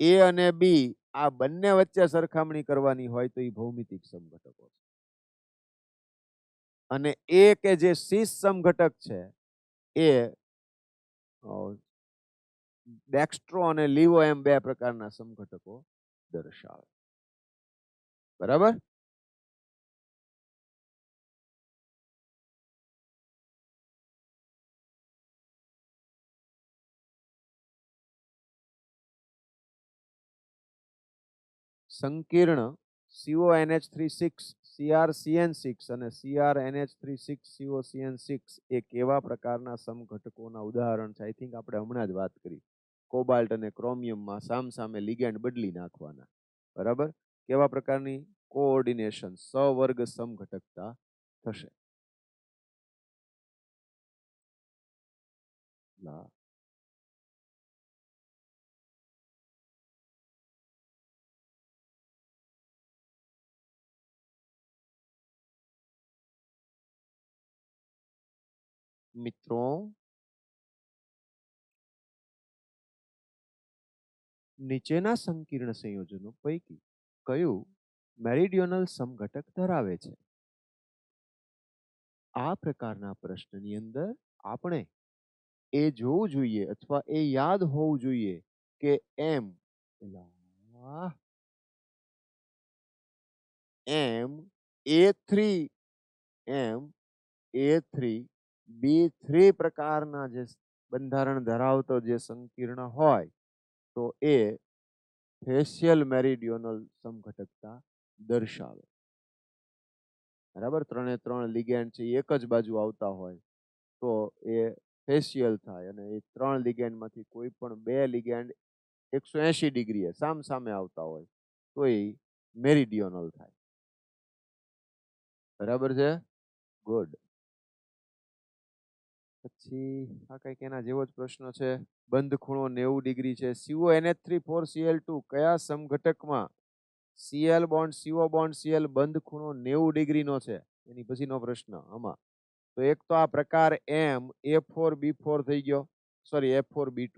એ અને બી આ બંને વચ્ચે સરખામણી કરવાની હોય તો એ ભૌમિતિક સમઘટકો છે. અને એ કે જે સીસ સમઘટક છે એ ડેક્સ્ટ્રો અને લીવો એમ બે પ્રકારના સમઘટકો દર્શાવે. બરાબર? સંકીર્ણ CONH36 CrCN6 અને CrNH36 COCN6 એ કેવા પ્રકારના સમઘટકોના ઉદાહરણ છે? આઈ થિંક આપણે હમણાં જ વાત કરી. કોબાલ્ટ અને ક્રોમિયમમાં સામસામે લિગેન્ડ બદલી નાખવાના. બરાબર? કેવા પ્રકારની કોઓર્ડિનેશન, સવર્ગ સમઘટકતા થશે? મિત્રો, નીચેના સંકીર્ણ સંયોજનો પૈકી કયું મેરિડિયોનલ સમઘટક ધરાવે છે? આ પ્રકારના પ્રશ્નની અંદર આપણે એ જોવું જોઈએ અથવા એ યાદ હોવું જોઈએ કે એમ A3 B3 પ્રકારના જે બંધારણ ધરાવતો જે સંકીર્ણ હોય તો એ ફેશિયલ મેરિડિયોનલ સમઘટકતા દર્શાવે. બરાબર? 3 લિગેન્ડ છે એક જ બાજુ આવતા હોય તો એ ફેશિયલ થાય અને એ 3 લિગેન્ડમાંથી કોઈ પણ 2 લિગેન્ડ 180 ડિગ્રીએ સામસામે આવતા હોય તો એ મેરિડિયોનલ થાય. બરાબર છે? ગુડ. પછી આ કંઈક એના જેવો જ પ્રશ્ન છે. બંધ ખૂણો 90 ડિગ્રી છે. CONH3 4Cl2 કયા સમઘટકમાં Cl bond CO bond Cl બંધ ખૂણો 90 ડિગ્રીનો છે? એની પછીનો પ્રશ્ન આમાં તો એક તો આ પ્રકાર M A4B4 થઈ ગયો, સોરી F4B2,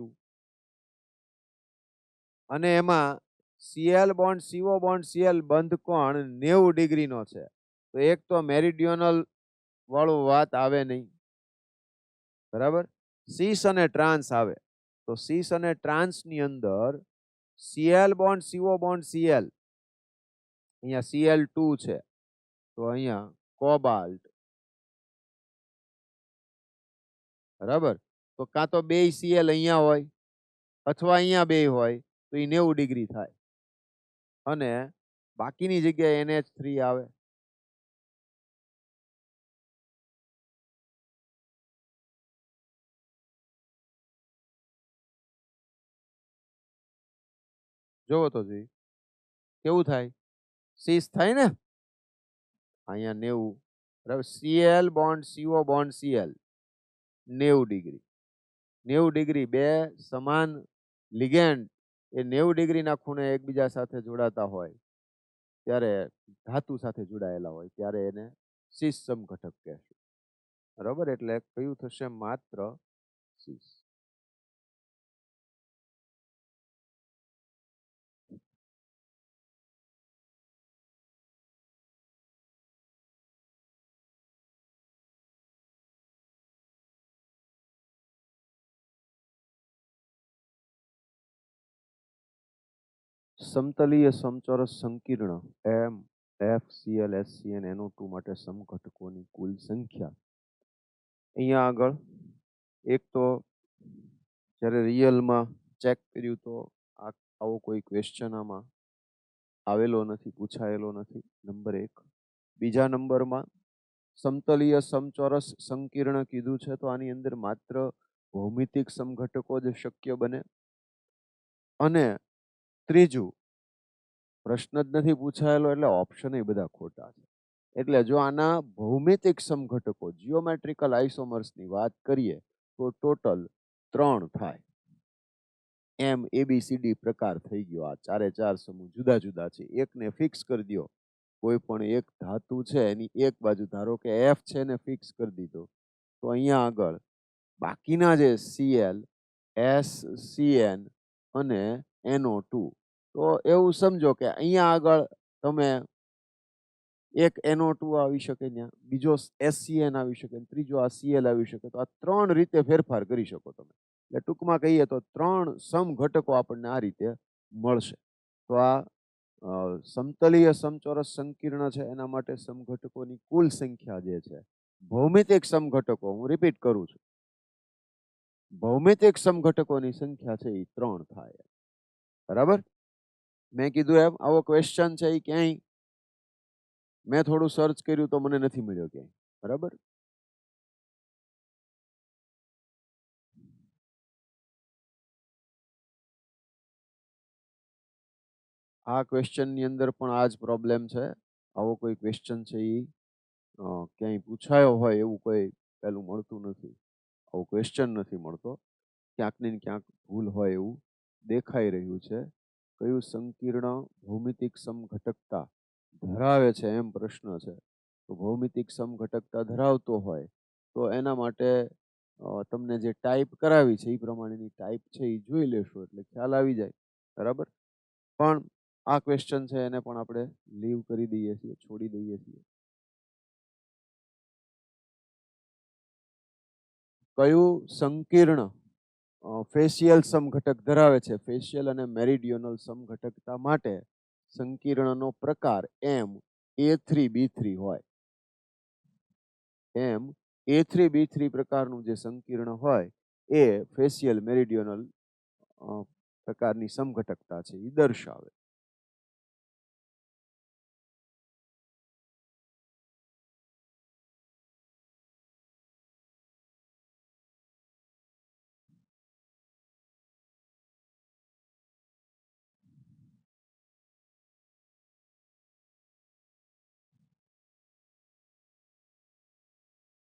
અને એમાં Cl bond CO bond Cl બંધ કોણ 90 ડિગ્રીનો છે. તો એક તો મેરિડિયોનલ વાળું વાત આવે નહીં. બરાબર? સીસ અને ટ્રાન્સ આવે તો સીસ અને ટ્રાન્સ ની અંદર Cl bond CO bond Cl, અહીંયા Cl2 છે તો અહીંયા કોબાલ્ટ. બરાબર? તો કાં તો બે Cl અહીંયા હોય અથવા અહીંયા બે હોય તો એ 90 ડિગ્રી થાય અને બાકીની જગ્યાએ NH3 આવે. જોવો તો જોઈ કેવું થાય? સીસ થાય ને, અહીંયા 90 બરાબર. Cl bond CO bond Cl 90 degree. 90 degree બે સમાન લિગેન્ડ એ 90 ડિગ્રીના ખૂણે એકબીજા સાથે જોડાતા હોય ત્યારે ધાતુ સાથે જોડાયેલા હોય ત્યારે એને સીસ સમઘટક કહેશું. બરાબર. એટલે કયું થશે? માત્ર સીસ. સમતલીય સમચોરસ સંકીર્ણ MfClSCnNO2 માટે સમઘટકોની કુલ સંખ્યા. અહીંયા આગળ એક તો જ્યારે રિયલમાં ચેક કર્યું તો આવો કોઈ ક્વેશ્ચન આમાં આવેલો નથી, પૂછાયેલો નથી. નંબર 1. બીજા નંબરમાં સમતલીય સમચોરસ સંકીર્ણ કીધું છે તો આની અંદર માત્ર ભૌમિતિક સમઘટકો જ શક્ય બને. અને ત્રીજું, પ્રશ્ન જ નથી પૂછાયેલો એટલે ઓપ્શન એ બધા ખોટા છે. એટલે જો આના ભૌમિતિક સમઘટકો જીઓમેટ્રિકલ આઇસોમર્સની વાત કરીએ તો ટોટલ 3 થાય. MABCD પ્રકાર થઈ ગયો. આ ચારે ચાર સમૂહ જુદા જુદા છે. એકને ફિક્સ કરી દો. કોઈ પણ એક ધાતુ છે એની એક બાજુ, ધારો કે F છે ને ફિક્સ કરી દીધો, તો અહીંયા આગળ બાકીના જે Cl, SCn અને NO2, તો એવું સમજો કે અહીંયા આગળ તમે એક NO2 આવી શકે, ત્યાં બીજો SCn આવી શકે, ત્રીજો આ Cl આવી શકે. તો આ 3 રીતે ફેરફાર કરી શકો તમે. એટલે ટૂંકમાં કહીએ તો 3 સમઘટકો આપણને આ રીતે મળશે. તો આ સમતલીય સમચોરસ સંકીર્ણ છે એના માટે સમઘટકોની કુલ સંખ્યા જે છે, ભૌમિતિક સમઘટકો, હું રિપીટ કરું છું, ભૌમિતિક સમઘટકોની સંખ્યા છે એ 3 થાય. બરાબર. મેં કીધું એમ આવો ક્વેશ્ચન છે એ ક્યાંય મેં થોડું સર્ચ કર્યું તો મને નથી મળ્યો ક્યાંય. બરાબર. આ ક્વેશ્ચનની અંદર પણ આ જ પ્રોબ્લેમ છે. આવો કોઈ ક્વેશ્ચન છે એ ક્યાંય પૂછાયો હોય એવું કોઈ પેલું મળતું નથી. આવો ક્વેશ્ચન નથી મળતો. ક્યાંક ને ક્યાંક ભૂલ હોય એવું દેખાઈ રહ્યું છે. કયું સંકીર્ણ ભૌમિતિક સમઘટકતા ધરાવે છે એમ પ્રશ્ન છે. તો ભૌમિતિક સમઘટકતા ધરાવતો હોય તો એના માટે તમને જે ટાઈપ કરાવી છે એ પ્રમાણેની ટાઈપ છે એ જોઈ લેશો એટલે ખ્યાલ આવી જાય. બરાબર. પણ આ ક્વેશ્ચન છે એને પણ આપણે લીવ કરી દઈએ છીએ, છોડી દઈએ છીએ. કયું સંકીર્ણ ફેશિયલ સમઘટક ધરાવે છે? ફેશિયલ અને મેરિડિયોનલ સમઘટકતા માટે સંકીર્ણનો પ્રકાર MA3B3 હોય. MA3B3 પ્રકારનું જે સંકીર્ણ હોય એ ફેશિયલ મેરિડિયોનલ પ્રકારની સમઘટકતા છે એ દર્શાવે.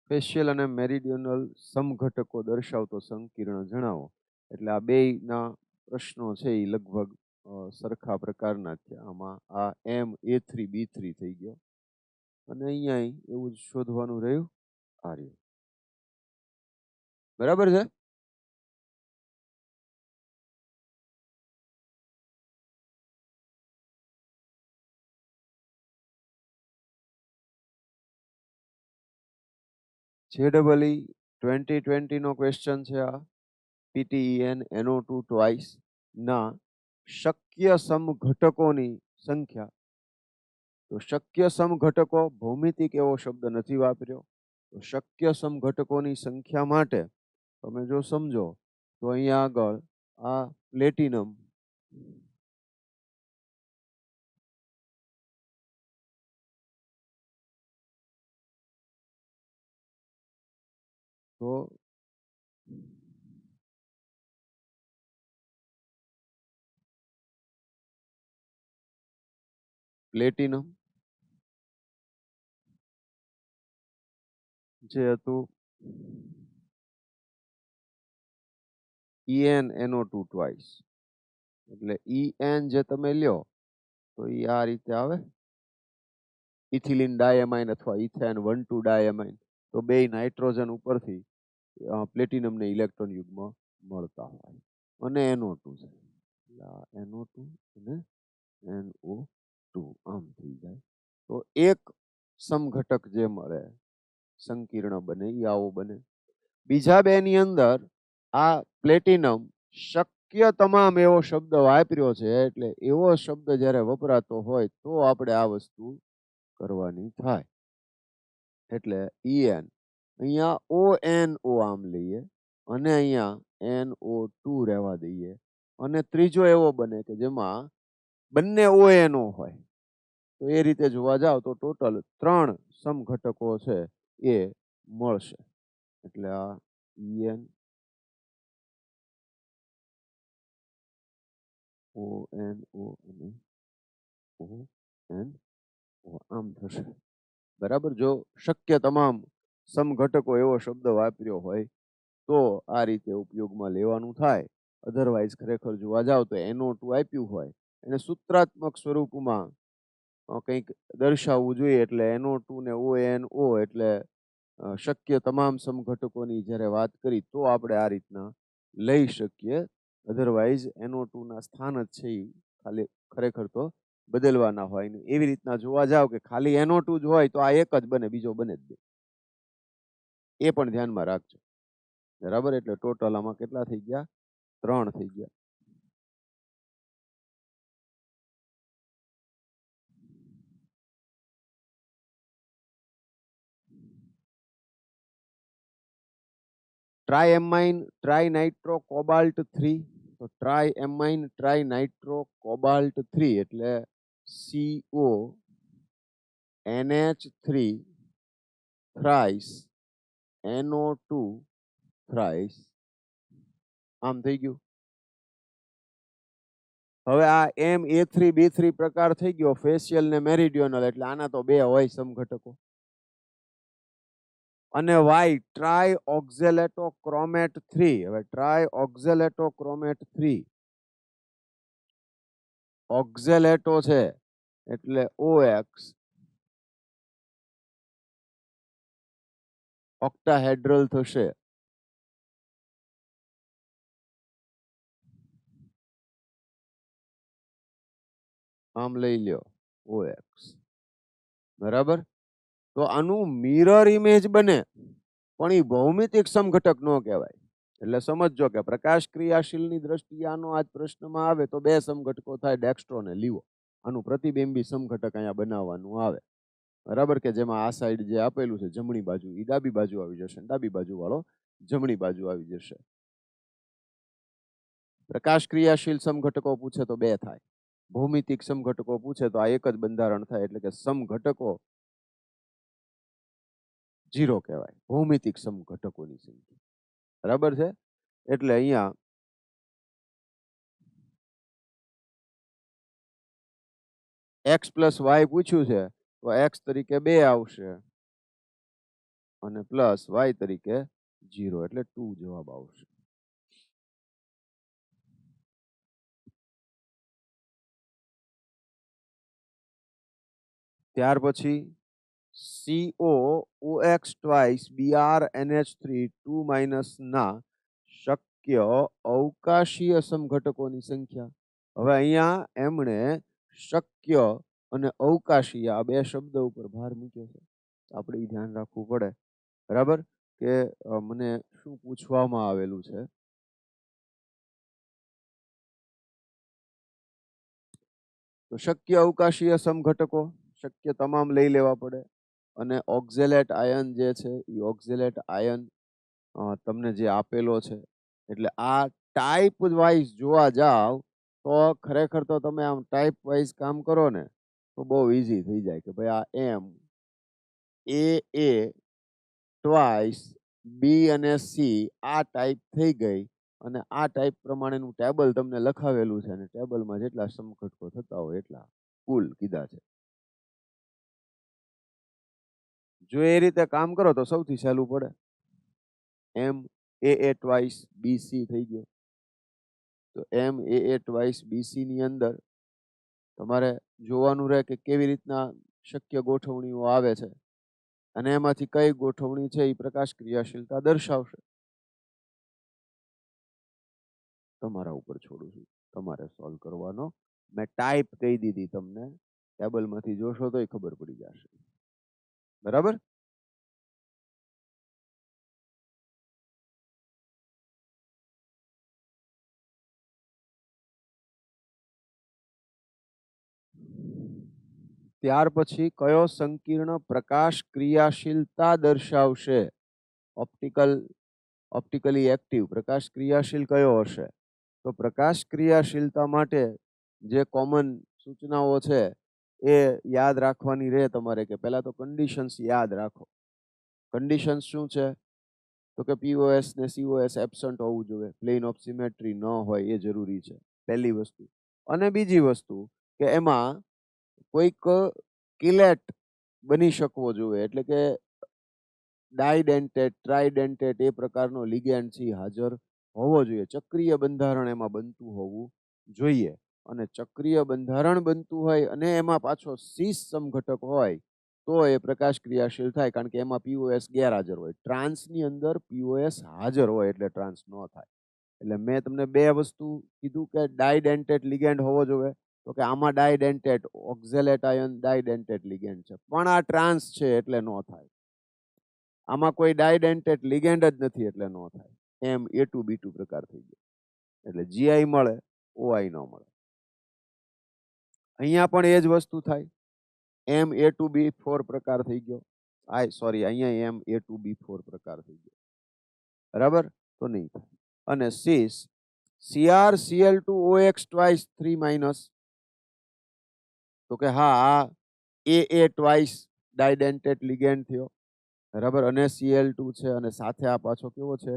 ફેશિયલ અને મેરિડિયોનલ સમઘટકો દર્શાવતો સંકીર્ણ જણાવો. એટલે આ બેયના પ્રશ્નો છે એ લગભગ સરખા પ્રકારના છે. આમાં આ MA3B3 થઈ ગયો અને અહીંયા એવું જ શોધવાનું રહ્યું. આ રહ્યું. બરાબર છે. JEE 2020 નો ક્વેશ્ચન છે આ. PTEN NO2 ટ્વાઇસ ના શક્ય સમઘટકોની સંખ્યા. તો શક્ય સમઘટકો, ભૌમિતિક એવો શબ્દ નથી વાપર્યો. તો શક્ય સમઘટકોની સંખ્યા માટે તમે જો સમજો તો અહીંયા આગળ આ પ્લેટિનમ, તો પ્લેટિનમ જે હતું EnNO2 ટ્વાઇસ, એટલે En જે તમે લ્યો તો એ આ રીતે આવે, ઇથિલિન ડાયમાઇન અથવા ઇથેન 1,2 ડાયમાઇન, તો બે નાઇટ્રોજન ઉપરથી પ્લેટિનમને ઇલેક્ટ્રોન યુગ્મ મળતા હોય, અને NO2 છે, એટલે આ NO2 અને NO2 આમ થઈ જાય. તો એક સમઘટક જે મળે સંકીર્ણ બને એ આવો બને. બીજા બે ની અંદર આ પ્લેટિનમ શક્ય તમામ એવો શબ્દ વાપર્યો છે, એટલે એવો શબ્દ જ્યારે વપરાતો હોય તો આપણે આ વસ્તુ કરવાની થાય. એટલે En અહીંયા ONO આમ લઈએ અને અહીંયા NO2 રહેવા દઈએ, અને ત્રીજો એવો બને કે જેમાં બંને ONO હોય. તો એ રીતે જોવા જાવ તો ટોટલ 3 સમઘટકો છે એ મળશે. એટલે આ En ONO અને ONO આમ થશે. બરાબર. જો શક્ય તમામ સમઘટકો એવો શબ્દ વાપર્યો હોય તો આ રીતે ઉપયોગમાં લેવાનું થાય. અધરવાઇઝ ખરેખર જોવા જાવ તો NO2 આપ્યું હોય એને સૂત્રાત્મક સ્વરૂપમાં કંઈક દર્શાવવું જોઈએ, એટલે NO2 ને ONO એટલે શક્ય તમામ સમઘટકોની જ્યારે વાત કરી તો આપણે આ રીતના લઈ શકીએ. અધરવાઇઝ NO2 ના સ્થાન જ છે એ ખાલી ખરેખર તો બદલવાના હોય ને. એવી રીતના જોવા જાવ કે ખાલી NO2 જ હોય તો આ એક જ બને, બીજો બને જ નહીં. એ પણ ધ્યાનમાં રાખજો. બરાબર. એટલે ટોટલ આમાં કેટલા થઈ ગયા? 3 થઈ ગયા. ટ્રાયએમાઇન ટ્રાઇનાઇટ્રો કોબાલ્ટ 3, તો ટ્રાયએમાઇન ટ્રાઇનાઇટ્રો કોબાલ્ટ 3 એટલે CO NH3 thrice NO2 thrice, આમ થઈ ગયું. હવે આ MA3B3 પ્રકાર થઈ ગયો, ફેશિયલ ને મેરિડિયોનલ, એટલે આના તો બે હોય સમઘટકો. અને Y ટ્રાય ઓક્ઝેલેટો ક્રોમેટ 3, હવે ટ્રાય ઓક્ઝેલેટો ક્રોમેટ 3, ઓક્ઝેલેટો છે એટલે OX, ઓક્ટાહેડ્રલ થશે. આમ લઈ લ્યો OX. બરાબર. તો આનું મિરર ઇમેજ બને, પણ એ ભૌમિતિક સમઘટક ન કહેવાય. એટલે સમજો કે પ્રકાશ ક્રિયાશીલની દ્રષ્ટિએ આનો આજ પ્રશ્નમાં આવે તો બે સમઘટકો થાય, ડેક્સ્ટ્રો ને લીવો. આનું પ્રતિબિંબી સમઘટક અહીંયા બનાવવાનું આવે. બરાબર. કે જેમાં આ સાઈડ જે આપેલું છે જમણી બાજુ એ ડાબી બાજુ આવી જશે, ડાબી બાજુ વાળો જમણી બાજુ આવી જશે. પ્રકાશ ક્રિયાશીલ સમઘટકો પૂછે તો બે થાય, ભૌમિતિક સમઘટકો પૂછે તો આ એક જ બંધારણ થાય. એટલે કે સમઘટકો 0 કહેવાય, ભૌમિતિક સમઘટકોની સંખ્યા. બરાબર છે. એટલે અહીંયા x + y પૂછ્યું છે તો x તરીકે 2 આવશે અને પ્લસ y તરીકે 0, એટલે 2 જવાબ આવશે. ત્યાર પછી COOX ટ્વાઇસ BrNH3 2- ના શક્ય અવકાશીય સમઘટકોની સંખ્યા. હવે અહીંયા એમણે શક્ય અને અવકાશીય આ બે શબ્દ ઉપર ભાર મૂક્યો છે. આપણે એ ધ્યાન રાખવું પડે. બરાબર. કે મને શું પૂછવામાં આવેલું છે. તો શક્ય અવકાશીય સમઘટકો શક્ય તમામ લઈ લેવા પડે, અને ઓક્ઝેલેટ આયન જે છે એ ઓક્ઝેલેટ આયન તમને જે આપેલો છે, એટલે આ ટાઈપ વાઇઝ જોવા જાવ તો ખરેખર તો તમે આમ ટાઈપ વાઇઝ કામ કરો ને તો બહુ ઈઝી થઈ જાય કે ભાઈ આ M A ટ્વાઇસ B અને C આ ટાઈપ થઈ ગઈ, અને આ ટાઈપ પ્રમાણેનું ટેબલ તમને લખાવેલું છે, અને ટેબલમાં જેટલા સમઘટકો થતા હોય એટલા કુલ કીધા છે. જો એ રીતે કામ કરો તો સૌથી સહેલું પડે. MAA ટ્વાઇસ BC થઈ ગયો. તો MAA ટ્વાઇસ BC ની અંદર તમારે જોવાનું રહે કે કેવી રીતના શક્ય ગોઠવણીઓ આવે છે અને એમાંથી કઈ ગોઠવણી છે એ પ્રકાશ ક્રિયાશીલતા દર્શાવશે. તમારા ઉપર છોડું છું, તમારે સોલ્વ કરવાનો. મેં ટાઈપ કહી દીધી તમને, ટેબલમાંથી જોશો તો ખબર પડી જશે. બરાબર. ત્યાર પછી કયો સંકીર્ણ પ્રકાશ ક્રિયાશીલતા દર્શાવશે? ઓપ્ટિકલી એક્ટિવ પ્રકાશ ક્રિયાશીલ કયો હશે? તો પ્રકાશ ક્રિયાશીલતા માટે જે કોમન સૂચનાઓ છે એ યાદ રાખવાની રહે તમારે. કે પહેલા તો કન્ડિશન્સ યાદ રાખો. કન્ડિશન્સ શું છે? તો કે POS ને COS એબ્સન્ટ હોવું જોઈએ, પ્લેન ઓફ સિમેટ્રી ન હોય એ જરૂરી છે, પહેલી વસ્તુ. અને બીજી વસ્તુ કે એમાં કોઈક કિલેટ બની શકવો જોઈએ, એટલે કે ડાયડેન્ટેટ ટ્રાઇડેન્ટેટ એ પ્રકારનો લિગેન્ડ છે હાજર હોવો જોઈએ. ચક્રીય બંધારણ એમાં બનતું હોવું જોઈએ. અને ચક્રીય બંધારણ બનતું હોય અને એમાં પાછો સીસ સમઘટક હોય તો એ પ્રકાશ ક્રિયાશીલ થાય, કારણ કે એમાં POS ગેરહાજર હોય. ટ્રાન્સની અંદર POS હાજર હોય એટલે ટ્રાન્સ ન થાય. એટલે મેં તમને બે વસ્તુ કીધું કે ડાયડેન્ટેટ લિગેન્ડ હોવો જોઈએ. તો કે આમાં ડાયડેન્ટેટ ઓક્ઝેલેટ આયન ડાયડેન્ટેટ લિગેન્ડ છે, પણ આ ટ્રાન્સ છે એટલે ન થાય. આમાં કોઈ ડાયડેન્ટેટ લિગેન્ડ જ નથી એટલે ન થાય. MA2B2 પ્રકાર થઈ ગયો એટલે GI મળે, OI ન મળે. અહીંયા પણ એ જ વસ્તુ થાય. MA2B4 પ્રકાર થઈ ગયો. અહીંયા MA2B4 પ્રકાર થઈ ગયો. બરાબર, તો નહીં થાય. અને સીસ CrCl2OX ટ્વાઇસ 3- તો કે હા, આ AA ટ્વાઇસ ડાયડેન્ટેટ લિગેન્ડ થયો. બરાબર, અને Cl2 છે અને સાથે આ પાછો કેવો છે?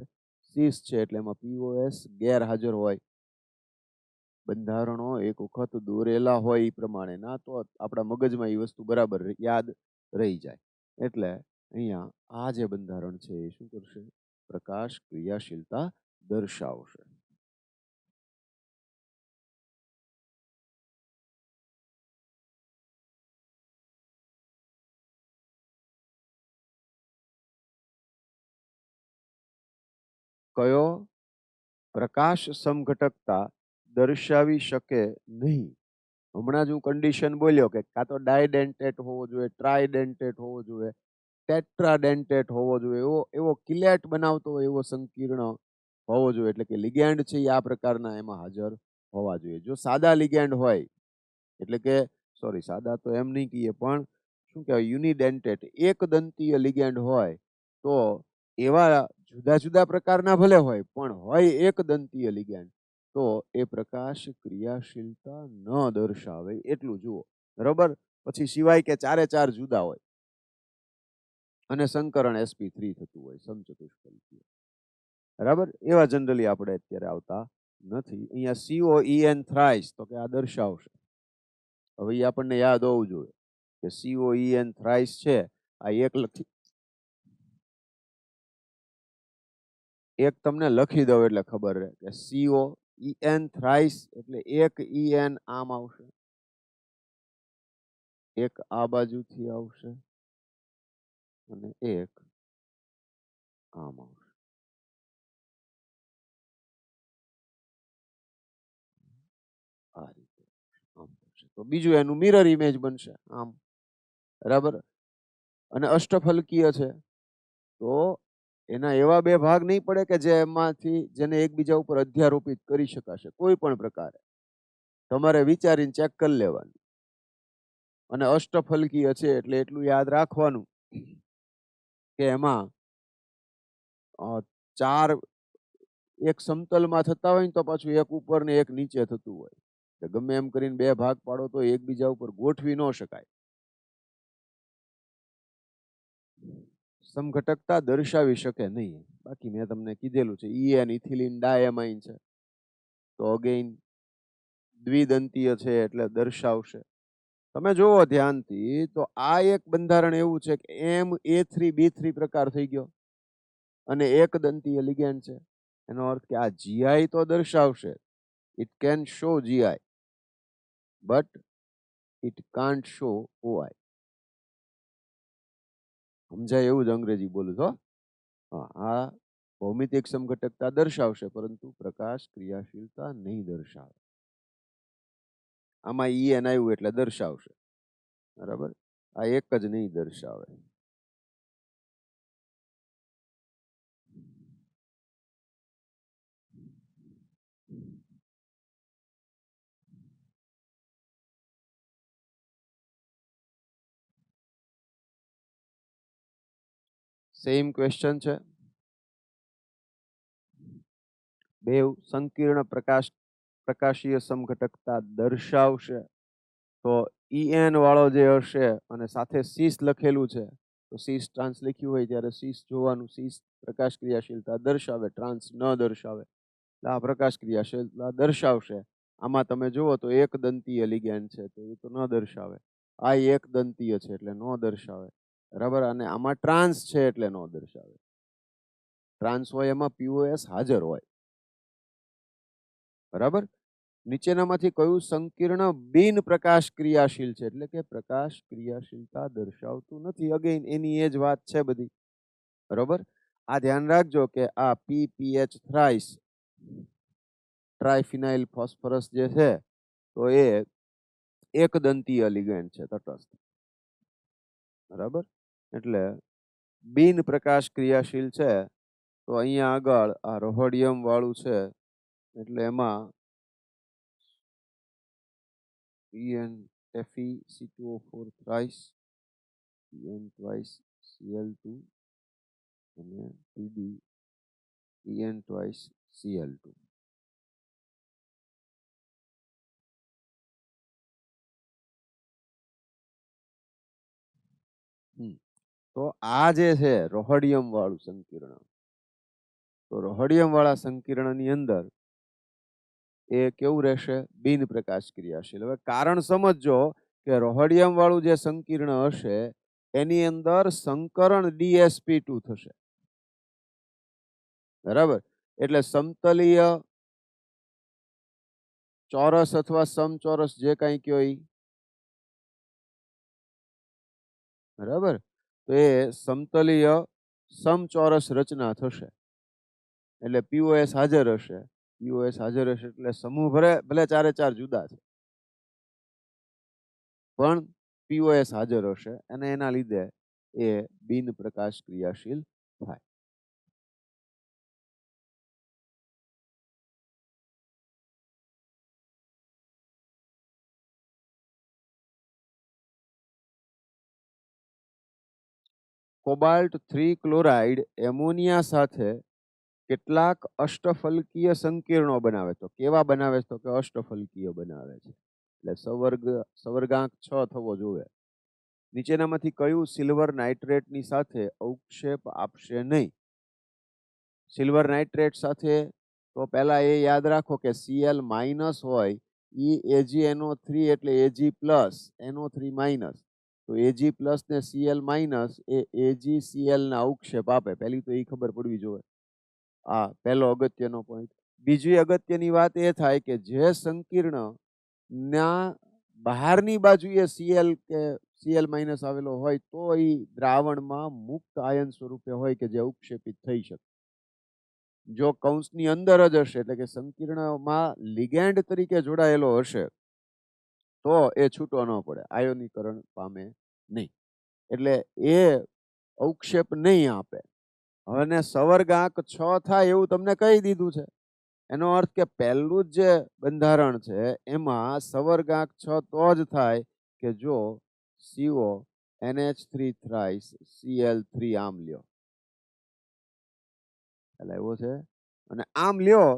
સીસ છે, એટલે એમાં POS ગેરહાજર હોય. બંધારણો એક વખત દોરેલા હોય એ પ્રમાણે ના તો આપણા મગજમાં એ વસ્તુ બરાબર યાદ રહી જાય. એટલે અહીંયા આ જે બંધારણ છે એ શું કરશે? પ્રકાશ ક્રિયાશીલતા દર્શાવશે. કયો પ્રકાશ સમઘટકતા દર્શાવી શકે નહીં? હમણાં જ હું કન્ડિશન બોલ્યો કે કાં તો ડાયડેન્ટેટ હોવો જોઈએ, ટ્રાયડેન્ટેટ હોવો જોઈએ, ટેટ્રાડેન્ટેટ હોવો જોઈએ, એવો કિલેટ બનાવતો હોય એવો સંકીર્ણ હોવો જોઈએ. એટલે કે લિગેન્ડ છે એ આ પ્રકારના એમાં હાજર હોવા જોઈએ. જો સાદા લિગેન્ડ હોય, એટલે કે સાદા તો એમ નહીં કહીએ, પણ શું કહેવાય, યુનિડેન્ટેટ એક દંતીય લિગેન્ડ હોય તો એવા જુદા જુદા પ્રકારના ભલે હોય, પણ હોય એક દંતીય લિગેન્ડ તો એ પ્રકાશ ક્રિયાશીલતા ન દર્શાવે એટલું જુઓ. બરોબર. પછી સિવાય કે ચારે ચાર જુદા હોય અને સંકરણ sp3 થતું હોય સમચતુષ્ફલકીય. બરાબર, એવા જનરલી આપણે અત્યારે આવતા નથી. અહીંયા COEN થ્રાઇસ તો કે આ દર્શાવશે. હવે એ આપણને યાદ હોવું જોઈએ કે COEN થ્રાઇસ છે આ એક તમને લખી દઉં એટલે ખબર રહે કે COEN થ્રાઇસ એટલે એક EN આમ આવશે, એક આ બાજુથી આવશે અને એક આમ આવશે. આ રીતે આમ થશે તો બીજું એનું મિરર ઇમેજ બનશે આમ. બરાબર. અને અષ્ટફલકીય છે તો એના એવા બે ભાગ નહીં પડે કે જેમાંથી જેને એકબીજા ઉપર અધ્યારોપિત કરી શકાશે કોઈ પણ પ્રકારે. તમારે વિચારીને ચેક કરી લેવાનું. અને અષ્ટફલકીય છે એટલે એટલું યાદ રાખવાનું કે એમાં ચાર એક સમતલમાં થતા હોય ને તો પાછું એક ઉપર ને એક નીચે થતું હોય. ગમે એમ કરીને બે ભાગ પાડો તો એકબીજા ઉપર ગોઠવી ન શકાય. સમઘટકતા દર્શાવી શકે નહીં. બાકી મેં તમને કીધેલું છે EN ઇથિલિન ડાયમાઇન છે તો અગેઇન દ્વિદંતીય છે એટલે દર્શાવશે. તમે જુઓ ધ્યાનથી તો આ એક બંધારણ એવું છે કે MA3B3 પ્રકાર થઈ ગયો અને એક દંતીય લિગેન્ડ છે. એનો અર્થ કે આ GI તો દર્શાવશે, it can show GI but it can't show OI. સમજાય એવું જ અંગ્રેજી બોલું છો. આ ભૌમિતિક સમઘટકતા દર્શાવશે પરંતુ પ્રકાશ ક્રિયાશીલતા નહીં દર્શાવે. આમાં EN આવ્યું એટલે દર્શાવશે, બરાબર. આ એક જ નહીં દર્શાવે. સેમ ક્વેશ્ચન છે. બેવ સંકીર્ણ પ્રકાશીય સમઘટકતા દર્શાવશે તો EN વાળો જે હશે અને સાથે સીસ લખેલું છે તો સીસ ટ્રાન્સ લખ્યું હોય ત્યારે સીસ જોવાનું. સીસ પ્રકાશ ક્રિયાશીલતા દર્શાવે, ટ્રાન્સ ન દર્શાવે. આ પ્રકાશ ક્રિયાશીલતા દર્શાવશે. આમાં તમે જુઓ તો એક દંતીય લિગેન્ડ છે તો એ તો ન દર્શાવે. આ એક દંતીય છે એટલે ન દર્શાવે, બરાબર. અને આમાં ટ્રાન્સ છે એટલે ન દર્શાવે. ટ્રાન્સ હોય એમાં POS હાજર હોય, બરાબર. નીચેનામાંથી કયું સંકીર્ણ બિન પ્રકાશ ક્રિયાશીલ છે એટલે કે પ્રકાશ ક્રિયાશીલતા દર્શાવતું નથી. અગેન એની એ જ વાત છે બધી, બરોબર. આ ધ્યાન રાખજો કે આ PPH થ્રાઇસ ટ્રાયફિનાઇલ ફોસ્ફરસ જે છે તો એ એક દંતીય લિગેન્ડ છે, તટસ્થ, બરાબર. એટલે બિન પ્રકાશ ક્રિયાશીલ છે તો અહીંયા આગળ આ રોહોડિયમ વાળું છે એટલે એમાં EN FeC2O4 thrice, EN twice Cl2 અને PD EN twice Cl2. તો આ જે છે રોહોડિયમ વાળું સંકીર્ણ, તો રોહોડિયમ વાળા સંકીર્ણની અંદર એ કેવું રહેશે? બિન પ્રકાશ ક્રિયાશીલ. હવે કારણ સમજજો કે રોહોડિયમ વાળું જે સંકીર્ણ હશે એની અંદર સંકરણ DsP2 થશે, બરાબર. એટલે સમતલીય ચોરસ અથવા સમચોરસ જે કઈ કયો ઈ, બરાબર. તો એ સમતલીય સમચોરસ રચના થશે એટલે POS હાજર હશે. POS હાજર હશે એટલે સમૂહ ભલે ચારે ચાર જુદા છે પણ POS હાજર હશે અને એના લીધે એ બિન પ્રકાશ ક્રિયાશીલ થાય. કોબાલ્ટ 3 ક્લોરાઇડ એમોનિયા સાથે કેટલાક અષ્ટફલકીય સંકીર્ણો બનાવે. તો કેવા બનાવે? તો કે અષ્ટફલકીય બનાવે છે એટલે સવર્ગાંક 6 થવો જોઈએ. નીચેનામાંથી કયું સિલ્વર નાઇટ્રેટની સાથે અવક્ષેપ આપશે નહીં? સિલ્વર નાઇટ્રેટ સાથે તો પહેલા એ યાદ રાખો કે Cl માઇનસ હોય ઈ AgNO3 એટલે Ag પ્લસ NO3 માઇનસ. તો Ag પ્લસ ને Cl માઇનસ એ AgCl ના અવક્ષેપ આપે. પહેલી તો એ ખબર પડવી જોઈએ. આ પહેલો અગત્યનો પોઈન્ટ. બીજી અગત્યની વાત એ થાય કે જે સંકીર્ણ ના બહારની બાજુએ Cl કે Cl માઇનસ આવેલો હોય તો એ દ્રાવણમાં મુક્ત આયન સ્વરૂપે હોય કે જે અવક્ષેપિત થઈ શકે. જો કૌંસની અંદર જ હશે એટલે કે સંકીર્ણમાં લિગેન્ડ તરીકે જોડાયેલો હશે તો એ છૂટો ન પડે, આયોનીકરણ પામે નહીં, એટલે એ અવક્ષેપ નહીં આપે. હવે સવર્ગાંક 6 થાય એવું તમને કહી દીધું છે. એનો અર્થ કે પહેલું જ જે બંધારણ છે એમાં સવર્ગાંક 6 તો જ થાય કે જો CO NH3 thrice Cl3 આમ લ્યો, એટલે એવો છે. અને આમ લ્યો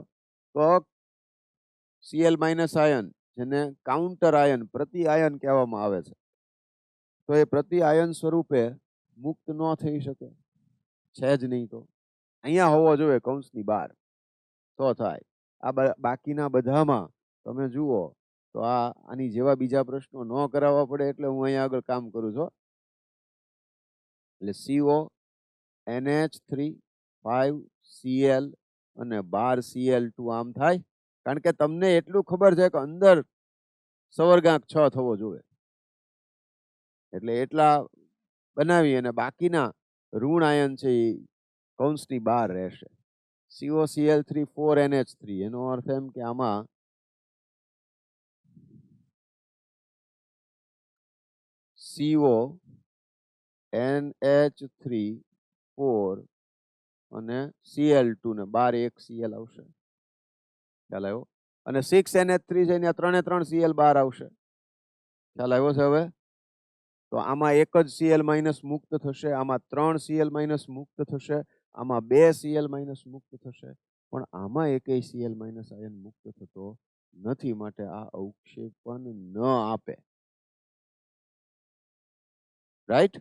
તો Cl માઇનસ આયન જેને કાઉન્ટર આયન પ્રતિ આયન કહેવામાં આવે છે તો એ પ્રતિ આયન સ્વરૂપે મુક્ત ન થઈ શકે, છે જ નહીં. તો અહીંયા હોવો જોઈએ કૌંસની બહાર તો થાય. આ બાકીના બધામાં તમે જુઓ તો આની જેવા બીજા પ્રશ્નો ન કરાવવા પડે એટલે હું અહીંયા આગળ કામ કરું છું. એટલે CO NH3 5Cl અને 12Cl2 આમ થાય. કારણ કે તમને એટલું ખબર છે કે અંદર સવર્ગાંક 6 થવો જોઈએ, એટલે એટલા બનાવી અને બાકીના ઋણ આયન છે એ કૌંસની બહાર રહેશે. COCl3 4NH3 એનો અર્થ એમ કે આમાં CO NH3 4 અને Cl2 ને 12 એક Cl આવશે. ખ્યાલ આવ્યો? અને 6NH3 છે ત્યાં 3 Cl બહાર આવશે. ખ્યાલ આવ્યો છે હવે? તો આમાં એક જ Cl માઇનસ મુક્ત થશે, આમાં 3 Cl માઇનસ મુક્ત થશે, આમાં 2 Cl માઇનસ મુક્ત થશે, પણ આમાં એકેય Cl માઇનસ આયન મુક્ત થતો નથી, માટે આ અવક્ષેપન ન આપે. રાઈટ?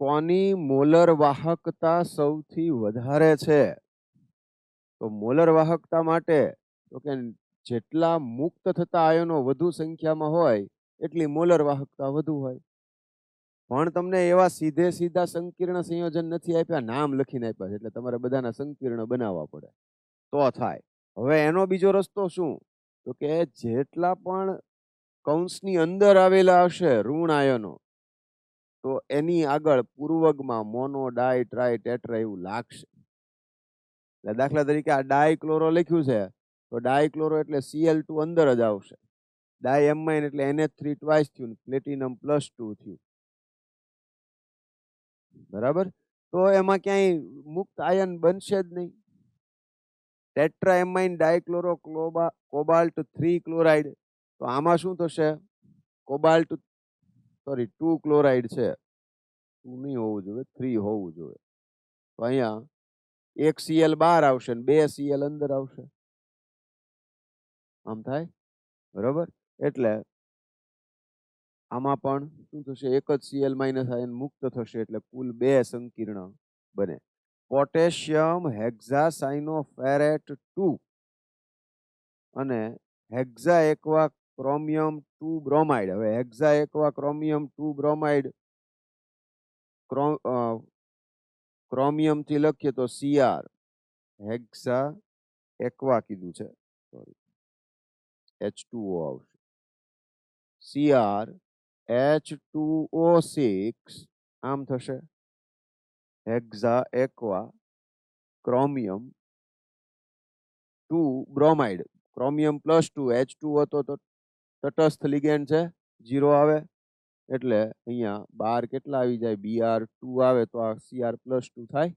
કોની મોલર વાહકતા સૌથી વધારે છે? તો મોલર વાહકતા માટે તો કે જેટલા મુક્ત થતા આયનો વધુ સંખ્યામાં હોય એટલી મોલર વાહકતા વધુ હોય. પણ તમને એવા સીધા સંકીર્ણ સંયોજન નથી આપ્યા, નામ લખીને આપ્યા છે, એટલે તમારે બધાના સંકીર્ણ બનાવવા પડે તો થાય. હવે એનો બીજો રસ્તો શું? તો કે જેટલા પણ કૌંસની અંદર આવેલા હશે ઋણ આયનો, તો એની આગળ પૂર્વગમાં મોનો ડાય ટ્રાય ટેટ્રા એવું લાગશે. દાખલા તરીકે આ ડાયક્લોરો લખ્યું છે, તો ડાયક્લોરો એટલે Cl2 અંદર જ આવશે. ડાય એમાઇન એટલે NH3 ટ્વાઇસ થયું, પ્લેટિનમ +2 થયું. બરાબર? તો એમાં ક્યાંય મુક્ત આયન બનશે જ નહીં. Tetra amine dichloro cobalt 3 chloride, તો આમાં શું થશે? કોબાલ્ટ 2 ક્લોરાઇડ છે, 2 નહીં હોવું જોઈએ, 3 હોવું જોઈએ. તો અહીંયા એક Cl બહાર આવશે ને 2 Cl અંદર આવશે. આમ થાય. બરાબર? એટલે આમાં પણ શું થશે? એક જ Cl માઇનસ આયન મુક્ત થશે, એટલે કુલ 2 સંકીર્ણ બને. પોટેશિયમ હેક્ઝાસાઇનોફેરેટ 2 અને હેક્ઝા એક્વા ક્રોમિયમ 2 બ્રોમાઇડ. હવે hexa aqua chromium 2 bromide chromium થી લખીએ તો Cr હેક્ઝા એક્વા કીધું છે, સોરી H2O આવશે. Cr H2O6 આમ થશે. Hexa aqua chromium 2 bromide, chromium +2 H2O તો તટસ્થ લિગેન્ડ છે, 0 આવે, એટલે અહીંયા 12 કેટલા આવી જાય? Br2 આવે તો આ Cr+2 થાય.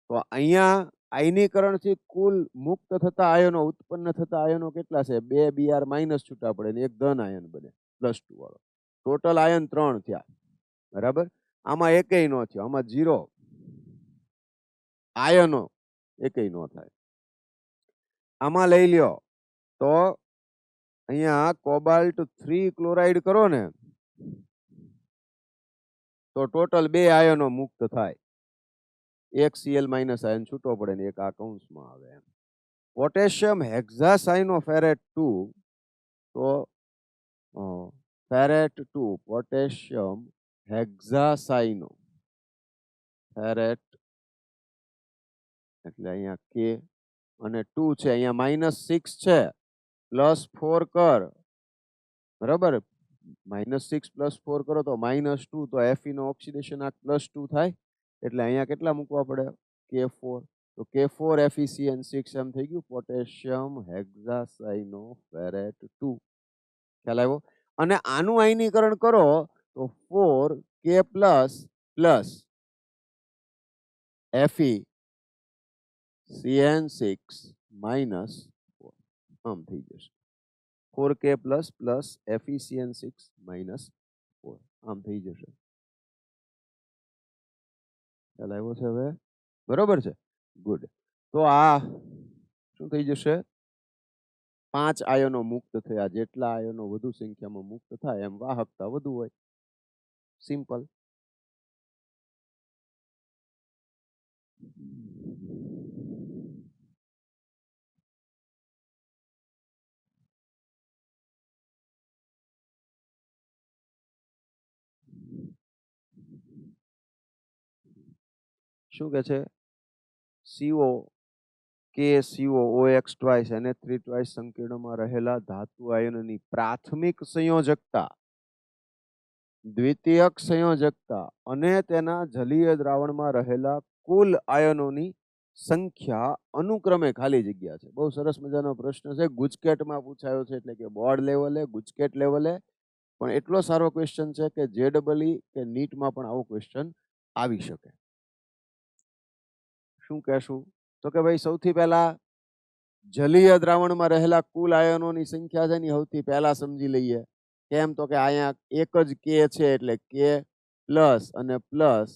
તો અહીંયા આયનીકરણથી કુલ મુક્ત થતા આયનો, ઉત્પન્ન થતા આયનો કેટલા છે? 2 Br માઇનસ છૂટા પડે ને એક ધન આયન બને +2 વાળો. ટોટલ આયન 3 થયા. બરાબર? આમાં એકેય નો થયો, આમાં 0 આયનો એકેય નો થાય. આમાં લઈ લ્યો તો અહીંયા કોબાલ્ટ 3 ક્લોરાઇડ કરો ને તો ટોટલ 2 આયનો મુક્ત થાય. એક Cl માઇનસ આયન છૂટો પડે ને એક આ કૌંસમાં આવે. પોટેશિયમ હેક્ઝાસાઇનોફેરેટ 2, તો ફેરેટ 2 પોટેશિયમ હેક્ઝાસાઇનોફેરેટ એટલે અહીંયા K અને 2 છે, અહીંયા -6 છે, +4 કર. બરાબર? -6 +4 કરો તો -2, તો Fe નો ઓક્સિડેશન આંક +2 થાય, એટલે અહીંયા કેટલા મૂકવા પડે? K4. તો K4 FeCN6 એમ થઈ ગયું પોટેશિયમ હેક્ઝાસાઇનોફેરેટ 2. ખ્યાલ આવ્યો? અને આનું આયનીકરણ કરો તો 4K પ્લસ FeCN6 -4 આમ થઈ જશે. 4K પ્લસ FeCN6 -4 આમ થઈ જશે. ખ્યાલ આવ્યો છે હવે? બરોબર છે? ગુડ. તો આ શું થઈ જશે? 5 આયનો મુક્ત થયા. જેટલા આયનો વધુ સંખ્યામાં મુક્ત થાય એમ વાહકતા વધુ હોય. સિમ્પલ. શું કે છે? CO KCO OX twice NH3 twice સંકીર્ણમાં રહેલા ધાતુ આયનની પ્રાથમિક સંયોજકતા, દ્વિતીયક સંયોજકતા અને તેના જલીય દ્રાવણમાં રહેલા કુલ આયનોની સંખ્યા અનુક્રમે ખાલી જગ્યા છે. બહુ સરસ મજાનો પ્રશ્ન છે, ગુજકેટમાં પૂછાયો છે, એટલે કે બોર્ડ લેવલે, ગુજકેટ લેવલે પણ એટલો સારો ક્વેશ્ચન છે કે JEE કે નીટમાં પણ આવો ક્વેશ્ચન આવી શકે. શું કહેશું? તો કે ભાઈ સૌથી પહેલા જલીય દ્રાવણમાં રહેલા કુલ આયનોની સંખ્યા છે ને સૌથી પહેલા સમજી લઈએ. કેમ? તો કે અહીંયા એક જ K છે એટલે K પ્લસ અને પ્લસ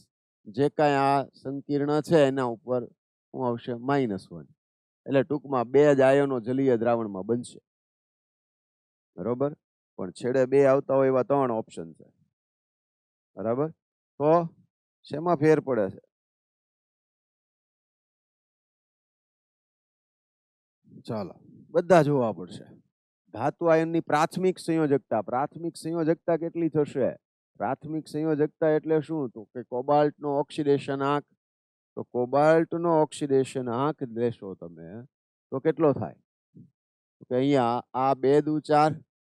જે કાંઈ આ સંકીર્ણ છે એના ઉપર શું આવશે? -1. એટલે ટૂંકમાં બે જ આયનો જલીય દ્રાવણમાં બનશે. બરોબર? પણ છેડે બે આવતા હોય એવા 3 ઓપ્શન છે. બરાબર? તો શેમાં ફેર પડે છે? ચાલો બધા જોવા પડશે. ધાતુ આયનની પ્રાથમિક સંયોજકતા કેટલી થશે? પ્રાથમિક સંયોજકતા એટલે શું? તો કે કોબાલ્ટનો ઓક્સિડેશન આંક. તો કોબાલ્ટનો ઓક્સિડેશન આંક લેશો તમે તો કેટલો થાય? તો કે અહીંયા આ 2 દુ 4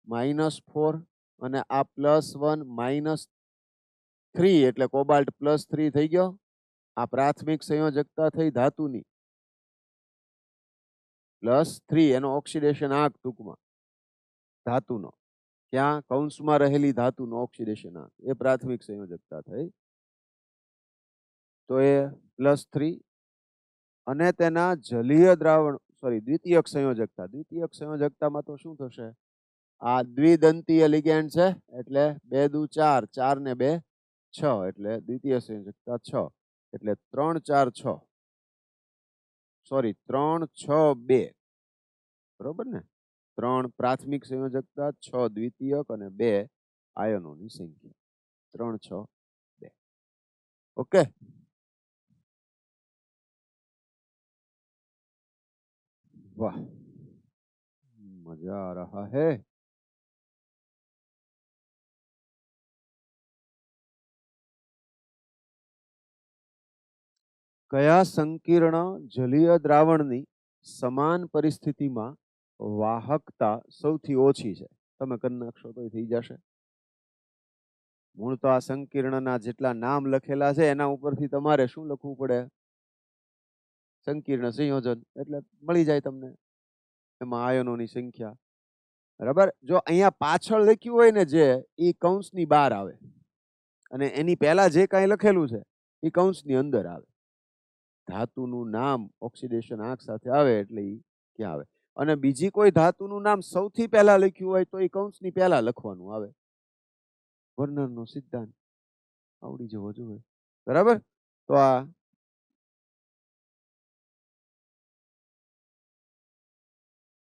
-4 અને આ +1 -3 એટલે કોબાલ્ટ +3 થઈ ગયો. આ પ્રાથમિક સંયોજકતા થઈ ધાતુની. +3 એનો ઓક્સિડેશન આંક ટૂંકમાં ધાતુનો. ક્યાં? કૌંસમાં રહેલી ધાતુનો ઓક્સિડેશન આંક એ પ્રાથમિક સંયોજકતા થઈ. તો એ +3 અને તેના જલીય દ્રાવણ દ્વિતીયક સંયોજકતામાં તો શું થશે? આ દ્વિદંતીય લિગેન્ડ છે એટલે 2 દુ 4 4 ને 2 6 એટલે દ્વિતીય સંયોજકતા 6 એટલે 3 4 6 3 6 2. બરોબર ને? 3 પ્રાથમિક સંયોજકતા, 6 દ્વિતીયક અને 2 આયનોની સંખ્યા. 3 6 2. ઓકે. વાહ, મજા આ રહા હે. કયા સંકીર્ણ જલીય દ્રાવણની સમાન પરિસ્થિતિમાં વાહકતા સૌથી ઓછી છે? તમે કરી નાખશો તો થઈ જશે. મૂળ તો આ સંકીર્ણના જેટલા નામ લખેલા છે એના ઉપરથી તમારે શું લખવું પડે? સંકીર્ણ સંયોજન એટલે મળી જાય તમને એમાં આયનોની સંખ્યા. બરાબર? જો અહીંયા પાછળ લખ્યું હોય ને જે એ કૌંસની બહાર આવે અને એની પહેલા જે કાંઈ લખેલું છે એ કૌંસની અંદર આવે. ધાતુનું નામ ઓક્સિડેશન આંક સાથે આવે એટલે એ ક્યાં આવે. અને બીજી કોઈ ધાતુનું નામ સૌથી પહેલા લખ્યું હોય તો એ કૌંસની પહેલા લખવાનું આવે. વર્નરનો સિદ્ધાંત આવડી જવો જોઈએ. બરાબર? તો આ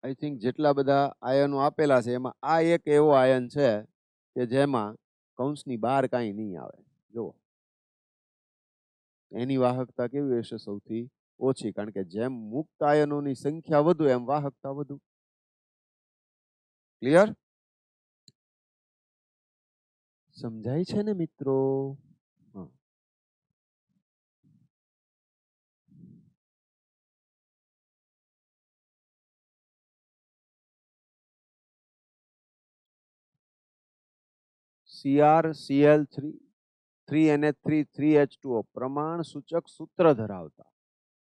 આઈ થિંક જેટલા બધા આયનો આપેલા છે એમાં આ એક એવો આયન છે કે જેમાં કૌંસની બહાર કાંઈ નહીં આવે. જુઓ એની વાહકતા કેવી હશે? સૌથી ઓછી. કારણ કે જેમ મુક્ત આયનોની સંખ્યા વધુ એમ વાહકતા વધુ. ક્લિયર? સમજાય છે ને મિત્રો? CrCl3 3NH3 3H2O પ્રમાણ સૂચક સૂત્ર ધરાવતા.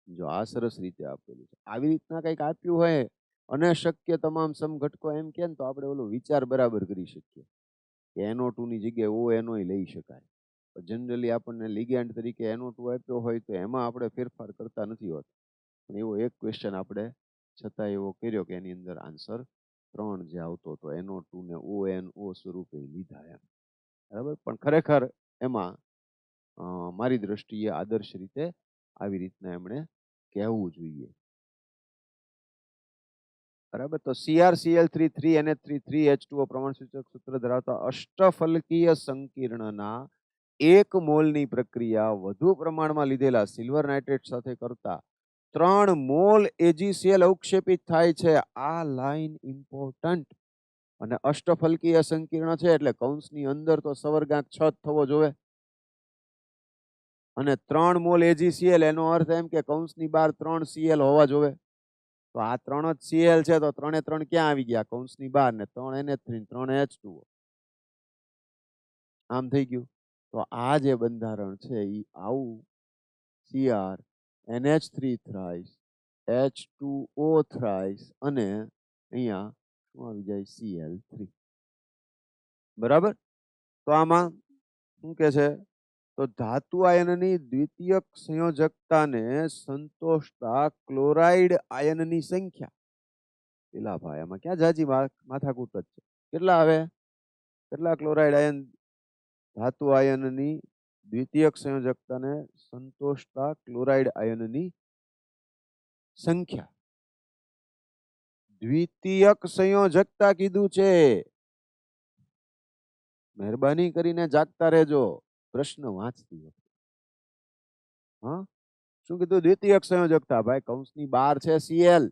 જો આ સરસ રીતે આપેલું છે. આવી રીતના કંઈક આપ્યું હોય અને શક્ય તમામ સમઘટકો એમ કે તો આપણે ઓલો વિચાર બરાબર કરી શકીએ કે NO2 ની જગ્યાએ ONO લઈ શકાય. જનરલી આપણને લિગેન્ડ તરીકે NO2 આપ્યો હોય તો એમાં આપણે ફેરફાર કરતા નથી હોતા. પણ એવો એક ક્વેશ્ચન આપણે છતાં એવો કર્યો કે એની અંદર આન્સર 3 જે આવતો હતો NO2 ને ONO સ્વરૂપે લીધા એમ. બરાબર? પણ ખરેખર એમાં મારી દ્રષ્ટિએ આદર્શ રીતે આવી રીતના એમણે કહેવું જોઈએ. બરાબર. તો CrCl3 3NH3 3H2O પ્રમાણસૂચક સૂત્ર ધરાવતા અષ્ટફલકીય સંકીર્ણના 1 મોલની પ્રક્રિયા વધુ પ્રમાણમાં લીધેલા સિલ્વર નાઇટ્રેટ સાથે કરતા 3 મોલ AgCl અવક્ષેપિત થાય છે. આ લાઈન ઇમ્પોર્ટન્ટ. અને અષ્ટફલકીય સંકીર્ણ છે એટલે કૌંસની અંદર તો સવર્ગાંક 6 થવો જોઈએ. અને 3 મોલ AgCl એનો અર્થ એમ કે કૌંસની બહાર 3 Cl હોવા જોઈએ. તો આ 3 જ Cl છે તો 3 એ 3 ક્યાં આવી ગયા? કૌંસની બહાર. ને 3 NH3 3 H2O. આમ થઈ ગયું. તો આ જે બંધારણ છે એ આવું Cr NH3 thrice H2O thrice અને અહીંયા શું આવી જાય? Cl3. બરાબર. તો આમાં શું કે છે? તો ધાતુ આયનની દ્વિતીયક સંયોજકતાને સંતોષતા ક્લોરાઇડ આયનની સંખ્યા. પેલા ભાઈ આમાં ક્યાં જાજી માથાકૂટ જ છે. કેટલા આવે? કેટલા ક્લોરાઇડ આયન ધાતુ આયનની દ્વિતીયક સંયોજકતાને સંતોષતા ક્લોરાઇડ આયનની સંખ્યા. દ્વિતીયક સંયોજકતા કીધું છે. મહેરબાની કરીને જાગતા રહેજો પ્રશ્ન વાંચતી વખતે. હા, શું કીધું? દ્વિતીયક સંયોજકતા. ભાઈ કૌંસની બહાર છે Cl.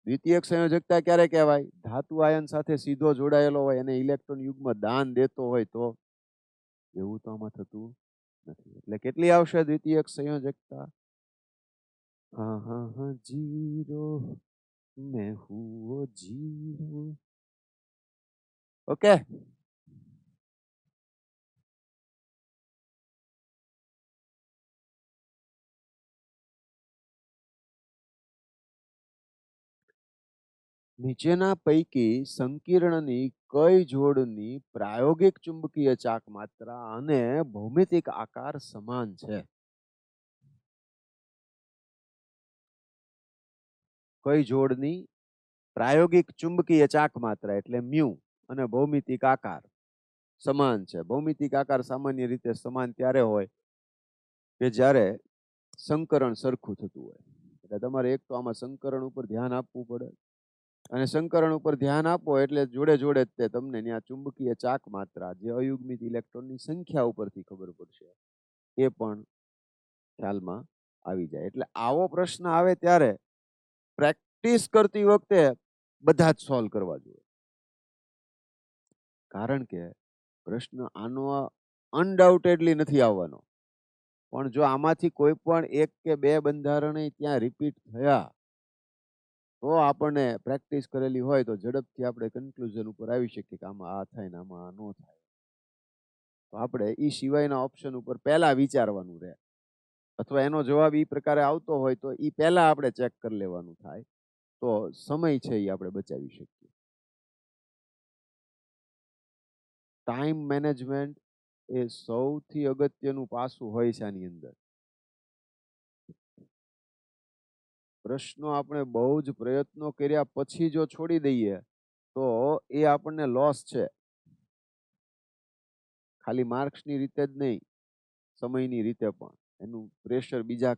દ્વિતીયક સંયોજકતા ક્યારે કહેવાય? ધાતુ આયન સાથે સીધો જોડાયેલો હોય અને ઇલેક્ટ્રોન યુગ્મ દાન દેતો હોય તો. એવું તો આમાં થતું નથી. એટલે કેટલી આવશે દ્વિતીયક સંયોજકતા? હા હા હા જીરો મેં હું જીરો. ઓકે. નીચેના પૈકી સંકીર્ણની કઈ જોડની પ્રાયોગિક ચુંબકીય ચાક માત્રા અને ભૌમિતિક આકાર સમાન છે? કઈ જોડની પ્રાયોગિક ચુંબકીય ચાક માત્રા એટલે મ્યુ અને ભૌમિતિક આકાર સમાન છે? ભૌમિતિક આકાર સામાન્ય રીતે સમાન ત્યારે હોય કે જ્યારે સંકરણ સરખું થતું હોય. એટલે તમારે એક તો આમાં સંકરણ ઉપર ધ્યાન આપવું પડે. અને સંકરણ ઉપર ધ્યાન આપો એટલે જોડે જોડે જ તે તમને ત્યાં ચુંબકીય ચાક માત્રા જે અયુગ્મિત ઇલેક્ટ્રોનની સંખ્યા ઉપરથી ખબર પડશે એ પણ ખ્યાલમાં આવી જાય. એટલે આવો પ્રશ્ન આવે ત્યારે પ્રેક્ટિસ કરતી વખતે બધા જ સોલ્વ કરવા જોઈએ. કારણ કે પ્રશ્ન આનો અનડાઉટેડલી નથી આવવાનો. પણ જો આમાંથી કોઈ પણ એક કે બે બંધારણ ત્યાં રિપીટ થયા તો આપણને પ્રેક્ટિસ કરેલી હોય તો ઝડપથી આપણે કન્ક્લુઝન ઉપર આવી શકીએ કે આમાં આ થાય ને આમાં આ ન થાય. તો આપણે એ સિવાયના ઓપ્શન ઉપર પહેલા વિચારવાનું રહે. અથવા એનો જવાબ એ પ્રકારે આવતો હોય તો એ પહેલા આપણે ચેક કરી લેવાનું થાય. તો સમય છે એ આપણે બચાવી શકીએ. ટાઈમ મેનેજમેન્ટ એ સૌથી અગત્યનું પાસું હોય છે આની અંદર. પ્રશ્નો આપણે બહુ જ પ્રયત્નો કર્યા પછી જો છોડી દઈએ તો એ આપણને લોસ છે. ખાલી માર્ક્સની રીતે જ નહીં, સમયની રીતે પણ એનું પ્રેશર બીજા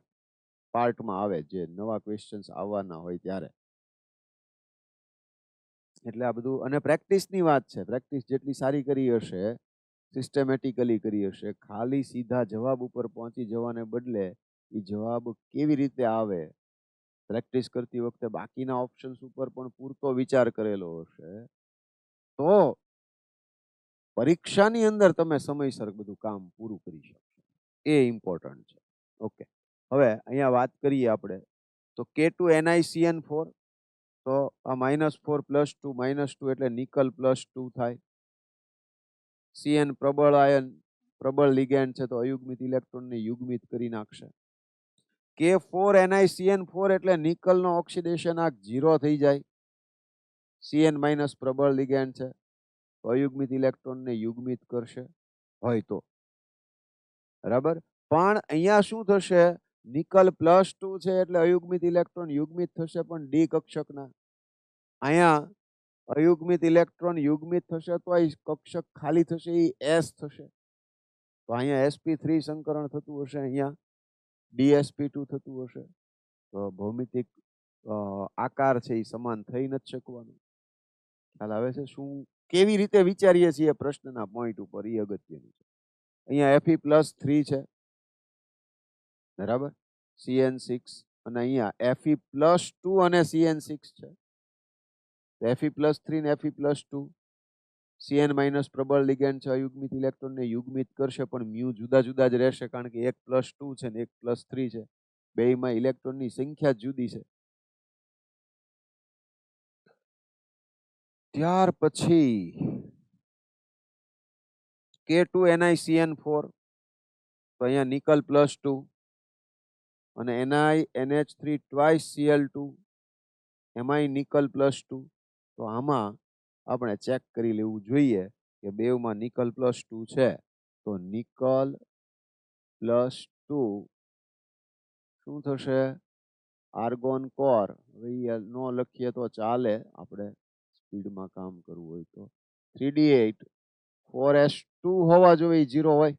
પાર્ટમાં આવે જે નવા ક્વેશ્ચન્સ આવવાના હોય ત્યારે. એટલે આ બધું અને પ્રેક્ટિસની વાત છે. પ્રેક્ટિસ જેટલી સારી કરી હશે, સિસ્ટમેટિકલી કરી હશે, ખાલી સીધા જવાબ ઉપર પહોંચી જવાને બદલે એ જવાબ કેવી રીતે આવે પ્રેક્ટિસ કરતી વખતે બાકીના ઓપ્શન્સ ઉપર પણ પૂરતો વિચાર કરેલો હશે તો પરીક્ષાની અંદર તમે સમયસર બધું કામ પૂરું કરી શકશો. એ ઇમ્પોર્ટન્ટ છે. ઓકે, હવે અહીંયા વાત કરીએ આપણે તો K2NiCN4. તો આ -4 + 2 -2 એટલે નિકલ +2 થાય. CN પ્રબળ આયન પ્રબળ લિગેન્ડ છે તો અયુગ્મિત ઇલેક્ટ્રોનને યુગ્મિત કરી નાખશે. K4NiCN4 એટલે નિકલનો ઓક્સિડેશન આંક 0 થઈ જાય. CN- પ્રબળ લિગેન્ડ છે તો અયુગ્મિત ઇલેક્ટ્રોનને યુગ્મિત કરશે હોય તો. બરાબર. પણ અહીંયા શું થશે? નિકલ +2 છે એટલે અયુગ્મિત ઇલેક્ટ્રોન યુગ્મિત થશે પણ ડી કક્ષકના. અહીંયા અયુગ્મિત ઇલેક્ટ્રોન યુગ્મિત થશે તો આ કક્ષક ખાલી થશે એ S થશે. તો અહીંયા sp3 સંકરણ થતું હશે, અહીંયા dsp2 થતું હશે. તો ભૌમિતિક આકાર છે એ સમાન થઈ નથી શકવાનો. ખ્યાલ આવે છે? શું કેવી રીતે વિચારીએ છીએ પ્રશ્નના પોઈન્ટ ઉપર એ અગત્યનું છે. અહીંયા Fe+3 છે, બરાબર, CN6, અને અહીંયા Fe+2 અને CN6 છે. Fe+3 ને Fe+2 Cn- પ્રબળ લિગેન્ડ છે, અયુગ્મિત ઇલેક્ટ્રોનને યુગ્મિત કરશે, પણ મ્યુ જુદા જુદા જ રહેશે, કારણ કે 1+2 છે ને 1+3 છે. બેયમાં ઇલેક્ટ્રોનની સંખ્યા જુદી છે. ત્યાર પછી K2NiCN4, તો અહીંયા નિકલ +2 અને NiNH3 ટ્વાઇસ Cl2, એમાંય નિકલ +2. તો આમાં આપણે ચેક કરી લેવું જોઈએ કે બેવમાં નિકલ +2 છે, તો નિકલ +2 શું થશે? Argon core. હવે નો લખીએ તો ચાલે, આપણે સ્પીડમાં કામ કરવું હોય તો 3d8 4s2 હોવા જોઈએ, 0 હોય.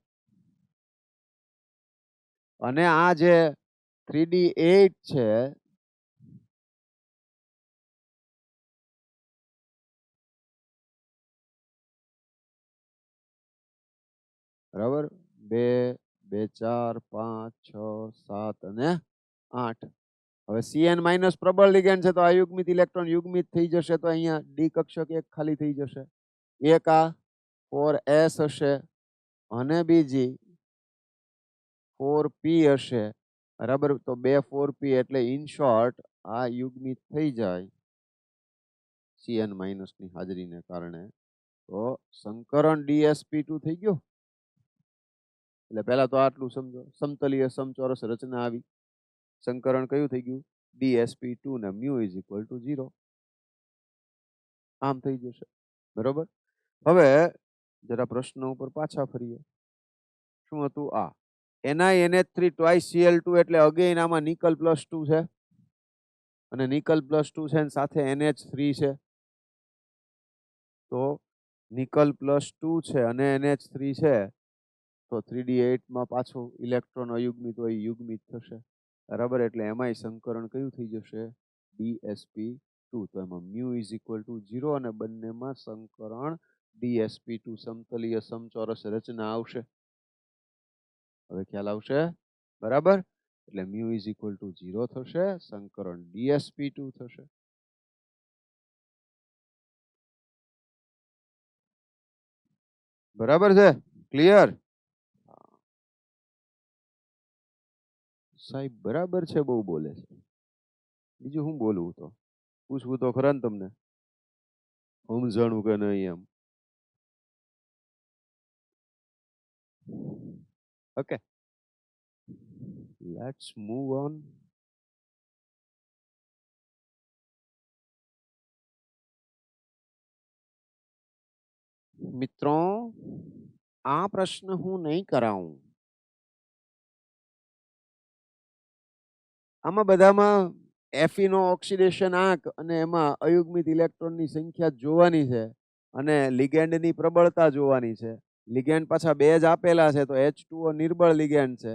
અને આ જે 3d8 છે બરાબર, 2 2 4 5 6 7 અને 8. હવે Cn- પ્રબળ લિગેન્ડ છે, તો અયુગ્મિત ઇલેક્ટ્રોન યુગ્મિત થઈ જશે, તો અહીંયા ડી કક્ષક એક ખાલી થઈ જશે. એક આ 4s હશે અને બીજી 4p હશે, બરાબર. તો 2 4p એટલે ઇન શોર્ટ આ યુગ્મિત થઈ જાય Cn- ની હાજરીને કારણે. તો સંકરણ DsP2 થઈ ગયો. એટલે પહેલા તો આટલું સમજો, સમતલીય સમચોરસ રચના આવી. સંકરણ કયું થઈ ગયું? DsP2 ને μ=0. આમ થઈ જશે, બરોબર. હવે જરા પ્રશ્ન ઉપર પાછા ફરીએ. શું હતું? આ NiNH3 ટ્વાઇસ Cl2 એટલે અગેન આમાં નિકલ +2 છે, અને નિકલ +2 છે અને સાથે NH3 છે. તો નિકલ +2 છે અને NH3 છે, તો 3d8 માં પાછો ઇલેક્ટ્રોન અયુગ્મિત હોય યુગ્મિત થશે, બરાબર. એટલે એમાંય સંકરણ કયું થઈ જશે? DsP2. તો એમાં μ=0 અને બંનેમાં સંકરણ DsP2 સમતલીય સમચોરસ રચના આવશે. હવે ખ્યાલ આવશે, બરાબર. એટલે μ=0 થશે, સંકરણ DsP2 થશે. બરાબર છે? ક્લિયર? સાહેબ બરાબર છે, બહુ બોલે છે. બીજું હું બોલવું? તો પૂછવું તો ખરા ને તમને, સમજાણું કે નહીં એમ. Okay, let's move on. મિત્રો, આ પ્રશ્ન હું નહીં કરાવું. આમાં બધામાં Fe નો ઓક્સિડેશન આંક અને એમાં અયુગ્મિત ઇલેક્ટ્રોનની સંખ્યા જોવાની છે, અને લિગેન્ડની પ્રબળતા જોવાની છે. લિગેન્ડ પાછા બે જ આપેલા છે, તો H2O નિર્બળ લિગેન્ડ છે,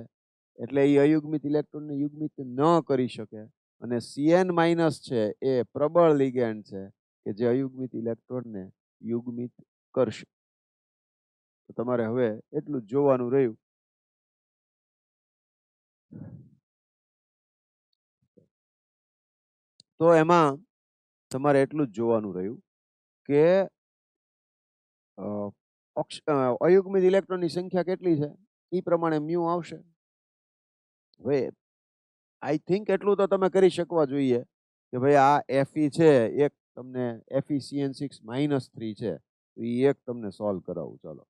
એટલે એ અયુગ્મિત ઇલેક્ટ્રોનને યુગ્મિત ન કરી શકે. અને Cn- છે એ પ્રબળ લિગેન્ડ છે કે જે અયુગ્મિત ઇલેક્ટ્રોનને યુગ્મિત કરશે. તો તમારે હવે એટલું જ જોવાનું રહ્યું. તો એમાં તમારે એટલું જ જોવાનું રહ્યું કે અયુગ્મિત ઇલેક્ટ્રોનની સંખ્યા કેટલી છે એ પ્રમાણે મ્યુ આવશે. હવે આઈ થિંક એટલું તો તમે કરી શકવા જોઈએ કે ભાઈ આ Fe છે, એક તમને FeCN6-3 છે, તો એ એક તમને સોલ્વ કરાવું. ચાલો,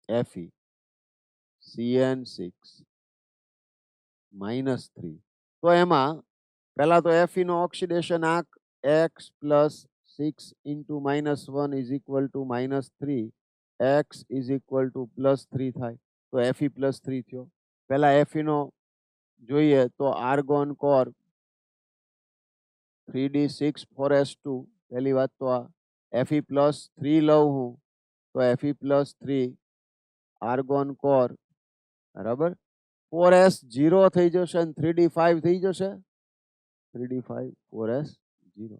FeCN6-3, તો એમાં પહેલા તો Fe નો ઓક્સિડેશન આંક x + 6 × -1 = -3, x = +3 થાય. તો Fe+3 થયો. પહેલા Fe નો જોઈએ તો આર્ગોન કોર 3d6 4s2. પહેલી વાત તો આ Fe+3 લઉં હું તો Fe+3 આર્ગોન કોર, બરાબર, 4s0 થઈ જશે અને 3d5 થઈ જશે 3d5 4s0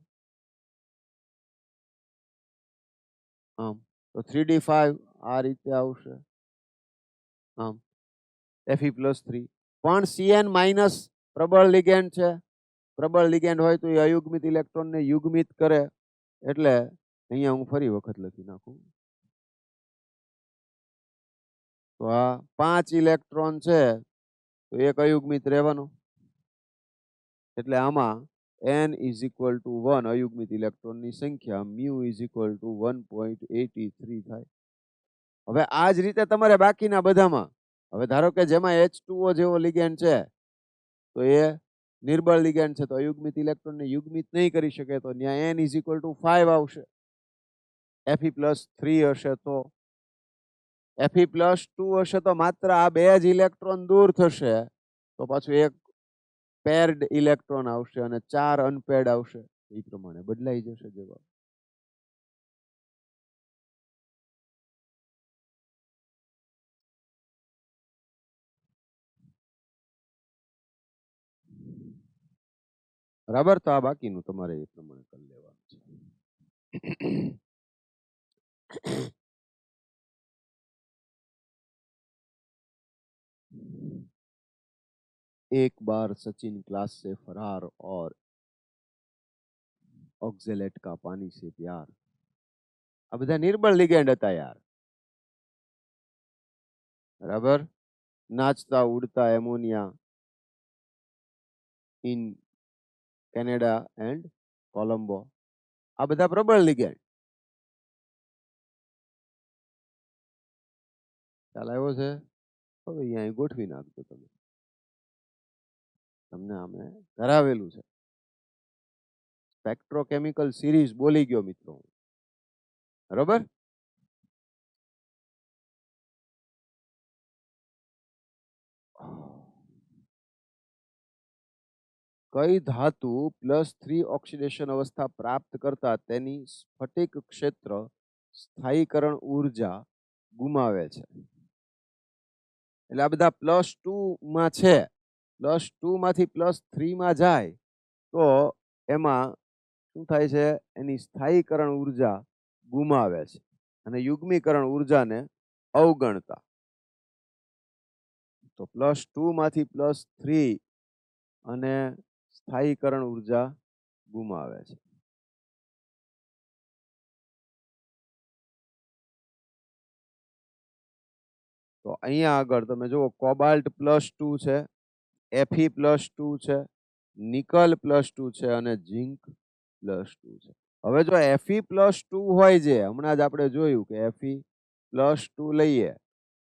આમ તો 3d5 આ રીતે આવશે આમ Fe+3 પણ Cn માઇનસ પ્રબળ લિગેન્ડ છે પ્રબળ લિગેન્ડ હોય તો એ અયુગ્મિત ઇલેક્ટ્રોનને યુગ્મિત કરે એટલે અહીંયા હું ફરી વખત લખી નાખું તો આ 5 ઇલેક્ટ્રોન છે તો એક અયુગ્મિત રહેવાનો એટલે આમાં n = 1 અયુગ્મિત ઇલેક્ટ્રોનની સંખ્યા μ = 1.83 થાય હવે આ જ રીતે તમારે બાકીના બધામાં હવે ધારો કે જેમાં H2O જેવો લિગેન્ડ છે તો એ નિર્બળ લિગેન્ડ છે તો અયુગ્મિત ઇલેક્ટ્રોનને યુગ્મિત નહીં કરી શકે તો ત્યાં n = 5 આવશે Fe+3 હશે તો Fe+2 હશે તો માત્ર આ બે જ ઇલેક્ટ્રોન દૂર થશે તો પાછું એક પેર્ડ ઇલેક્ટ્રોન આવશે અને 4 અનપેર્ડ આવશે એ પ્રમાણે બદલાઈ જશે જવાબ બરાબર તો આ બાકીનું તમારે એ પ્રમાણે કરી લેવાનું છે एक बार सचिन क्लास से फरार और ऑक्जेलेट का पानी से प्यार આ બધા નિર્બળ લિગેન્ડ હતા યાર બરાબર નાચતા ઉડતા ammonia in Canada and Colombo આ બધા પ્રબળ લિગેન્ડ ખ્યાલ આવ્યો છે હવે અહીંયા ગોઠવી નાખજો તમે તમને અમે કરાવેલું છે સ્પેક્ટ્રોકેમિકલ સિરીઝ બોલી ગયો મિત્રો બરાબર કઈ ધાતુ +3 ઓક્સિડેશન અવસ્થા પ્રાપ્ત કરતા તેની સ્ફટિક ક્ષેત્ર સ્થાયીકરણ ઉર્જા ગુમાવે છે એટલે આ બધા +2 માં છે +2 માંથી +3 માં જાય તો એમાં શું થાય છે એની સ્થાયીકરણ ઉર્જા ગુમાવે છે અને યુગ્મીકરણ ઉર્જાને અવગણતા તો +2 માંથી +3 અને સ્થાયીકરણ ઉર્જા ગુમાવે છે તો અહીંયા આગળ તમે જુઓ કોબાલ્ટ +2 છે Fe+2 છે નિકલ +2 છે અને ઝિંક +2 છે હવે જો Fe+2 હોય છે હમણાં જ આપણે જોયું કે Fe+2 લઈએ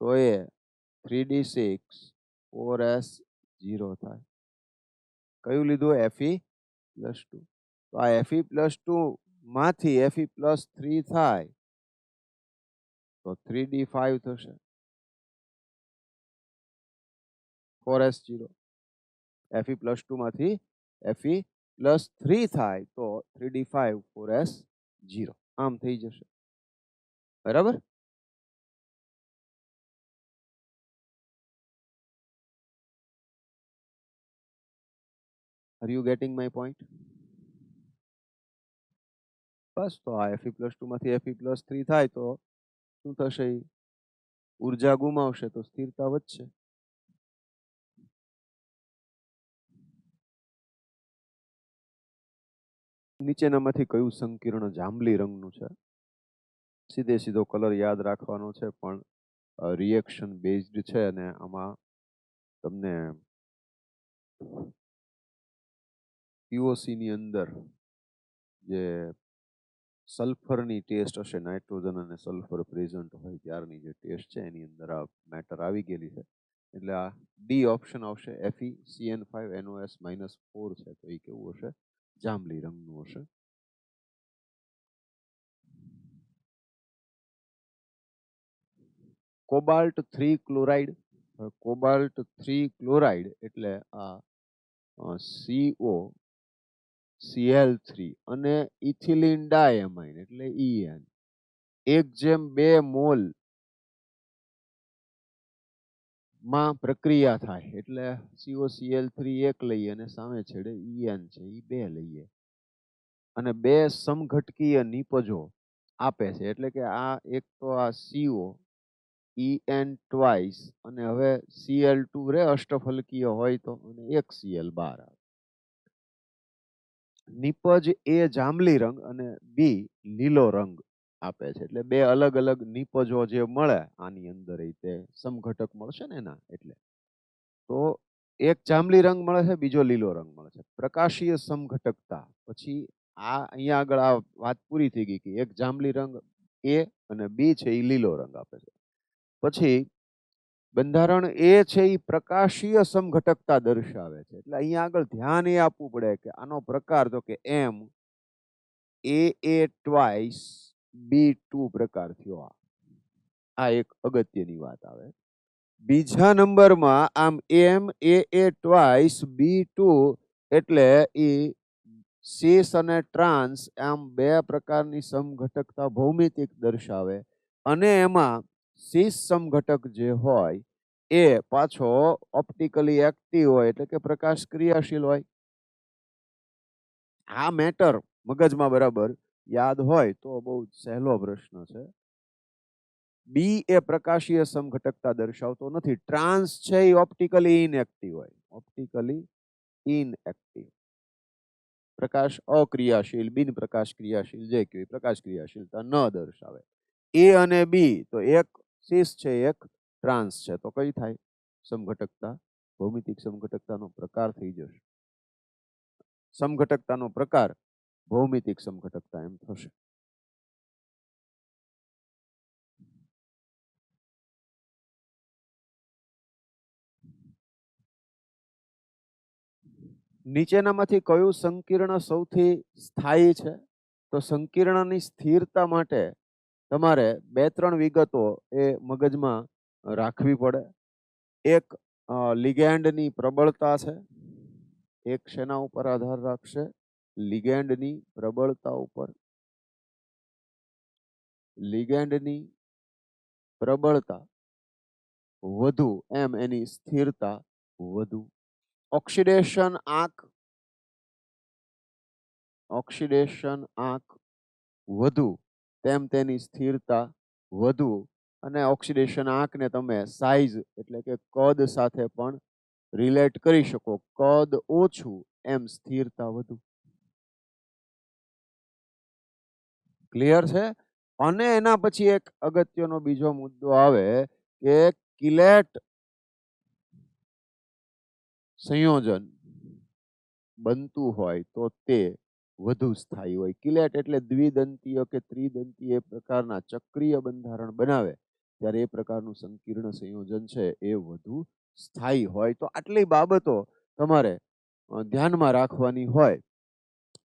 તો એ 3d6 4s0 થાય કયું લીધું Fe+2 તો આ Fe+2 માંથી Fe+3 થાય તો 3d5 થશે 4s0 Fe+2 માંથી Fe+3 થાય તો 3d5 4s0 આમ થઈ જશે બરાબર Are you getting my point? બસ તો આ Fe+2 માંથી Fe+3 થાય તો શું થશે ઉર્જા ગુમાવશે તો સ્થિરતા વધશે નીચેનામાંથી કયું સંકીર્ણ જાંબલી રંગનું છે સીધે સીધો કલર યાદ રાખવાનો છે પણ રિએક્શન બેઝડ છે અને આમાં તમને POC ની અંદર જે સલ્ફરની ટેસ્ટ હશે નાઇટ્રોજન અને સલ્ફર પ્રેઝન્ટ હોય ત્યારની જે ટેસ્ટ છે એની અંદર આ મેટર આવી ગયેલી છે એટલે આ ડી ઓપ્શન આવશે FeCN5NOS-4 છે તો એ કેવું હશે જાંબલી રંગનું હશે કોબાલ્ટ 3 ક્લોરાઇડ કોબાલ્ટ 3 ક્લોરાઇડ એટલે આ CO Cl3 અને ઇથિલિન ડાયમાઇન એટલે EN 1/2 મોલ માં પ્રક્રિયા થાય એટલે COCl3 એક લઈએ અને સામે છેડે EN છે એ 2 લઈએ અને 2 સમઘટકીય નિપજો આપે છે એટલે કે આ એક તો આ CO EN ટ્વાઇસ અને હવે Cl2 રે અષ્ટફલકીય હોય તો અને એક Cl બહાર આવે. નિપજ એ જાંબલી રંગ અને બી લીલો રંગ આપે છે એટલે 2 અલગ અલગ નિપજો જે મળે આની અંદર તે સમઘટક મળશે ને એના એટલે તો એક જાંબલી રંગ મળે છે બીજો લીલો રંગ મળે છે. પ્રકાશીય સમઘટકતા પછી આ અહીંયા આગળ આ વાત પૂરી થઈ ગઈ કે એક જાંબલી રંગ એ અને બી છે એ લીલો રંગ આપે છે. પછી બંધારણ એ છે એ પ્રકાશીય સમઘટકતા દર્શાવે છે એટલે અહીંયા આગળ ધ્યાન એ આપવું પડે કે આનો પ્રકાર તો કે એમ એ ટ્વાઇસ B2 પ્રકાર થયો. આ એક અગત્યની વાત આવે. બીજા નંબરમાં આમ એમ એ ટ્વાઇસ B2 એટલે એ સીસ અને ટ્રાન્સ આમ 2 પ્રકારની સમઘટકતા ભૌમિતિક દર્શાવે અને એમાં સીસ સમઘટક જે હોય એ પાછો ઓપ્ટિકલી એક્ટિવ હોય એટલે કે પ્રકાશ ક્રિયાશીલ હોય. આ મેટર મગજમાં બરાબર યાદ હોય તો બહુ સહેલો પ્રશ્ન છે. બી એ પ્રકાશીય સમઘટકતા દર્શાવતો નથી. ટ્રાન્સ છે એ ઓપ્ટિકલી ઇનએક્ટિવ હોય. ઓપ્ટિકલી ઇનએક્ટિવ પ્રકાશ અક્રિયાશીલ બિન પ્રકાશ ક્રિયાશીલ જે કે પ્રકાશ ક્રિયાશીલતા ન દર્શાવે. એ અને બી તો એક સીસ છે એક ટ્રાન્સ છે તો કઈ થાય સમઘટકતા ભૌમિતિક સમઘટકતાનો પ્રકાર થઈ જશે. સમઘટકતાનો પ્રકાર ભૌમિતિક સમઘટકતા એમ થશે. નીચેનામાંથી કયું સંકીર્ણ સૌથી સ્થાયી છે? તો સંકીર્ણની સ્થિરતા માટે તમારે 2-3 વિગતો એ મગજમાં રાખવી પડે. એક લિગેન્ડની પ્રબળતા છે. એક શેના ઉપર આધાર રાખશે? લિગેન્ડની પ્રબળતા ઉપર. લિગેન્ડની પ્રબળતા વધુ એમ એની સ્થિરતા વધુ. ઓક્સિડેશન આંક વધુ તેમ તેની સ્થિરતા વધુ અને ઓક્સિડેશન આંકને તમે સાઇઝ એટલે કે કદ સાથે પણ રિલેટ કરી શકો. કદ ઓછું એમ સ્થિરતા વધુ. ક્લિયર છે? અને એના પછી એક અગત્યનો બીજો મુદ્દો આવે કે કિલેટ સંયોજન બનતું હોય તો તે વધુ સ્થાયી હોય. કિલેટ એટલે દ્વિદંતીય કે ત્રિદંતીય પ્રકારના ચક્રીય બંધારણ બનાવે ત્યારે એ પ્રકારનું સંકીર્ણ સંયોજન છે એ વધુ સ્થાયી હોય. તો આટલી બાબતો તમારે ધ્યાનમાં રાખવાની હોય.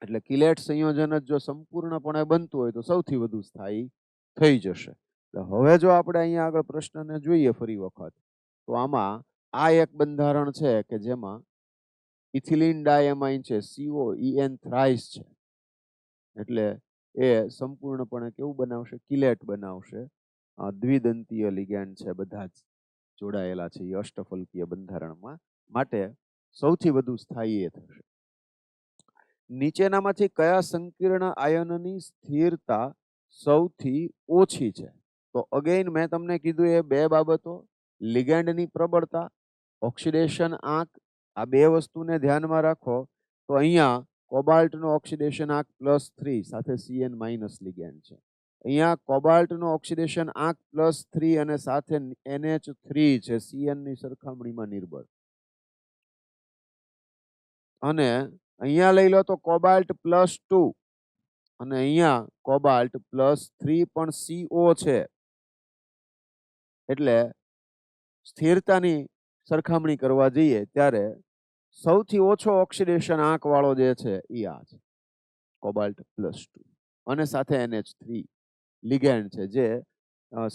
એટલે કિલેટ સંયોજન જ જો સંપૂર્ણપણે બનતું હોય તો સૌથી વધુ સ્થાયી થઈ જશે. હવે જો આપણે અહીંયા આગળ પ્રશ્નને જોઈએ ફરી વખત તો આમાં આ એક બંધારણ છે કે જેમાં ઇથિલિન ડાયમાઇન છે COEN થ્રાઇસ છે એટલે એ સંપૂર્ણપણે કેવું બનાવશે? કિલેટ બનાવશે. દ્વિદંતીય લિગેન્ડ છે બધા જ જોડાયેલા છે એ અષ્ટફલકીય બંધારણમાં માટે સૌથી વધુ સ્થાયી એ થશે. નીચેનામાંથી કયા સંકીર્ણ આયનની સ્થિરતા સૌથી ઓછી છે? તો અગેન મેં તમને કીધું એ 2 બાબતો લિગેન્ડની પ્રબળતા ઓક્સિડેશન આંક આ 2 વસ્તુને ધ્યાનમાં રાખો તો અહીંયા કોબાલ્ટનો ઓક્સિડેશન આંક +3 સાથે CN- લિગેન્ડ છે. અહીંયા કોબાલ્ટનો ઓક્સિડેશન આંક +3 અને સાથે NH3 છે CN ની સરખામણીમાં નિર્બળ. અને અહીંયા લઈ લો તો કોબાલ્ટ +2 અને અહીંયા કોબાલ્ટ +3 પણ CO છે એટલે સ્થિરતાની સરખામણી કરવા જઈએ ત્યારે સૌથી ઓછો ઓક્સિડેશન આંક વાળો જે છે એ આ છે કોબાલ્ટ +2 અને સાથે NH3 લિગેન્ડ છે જે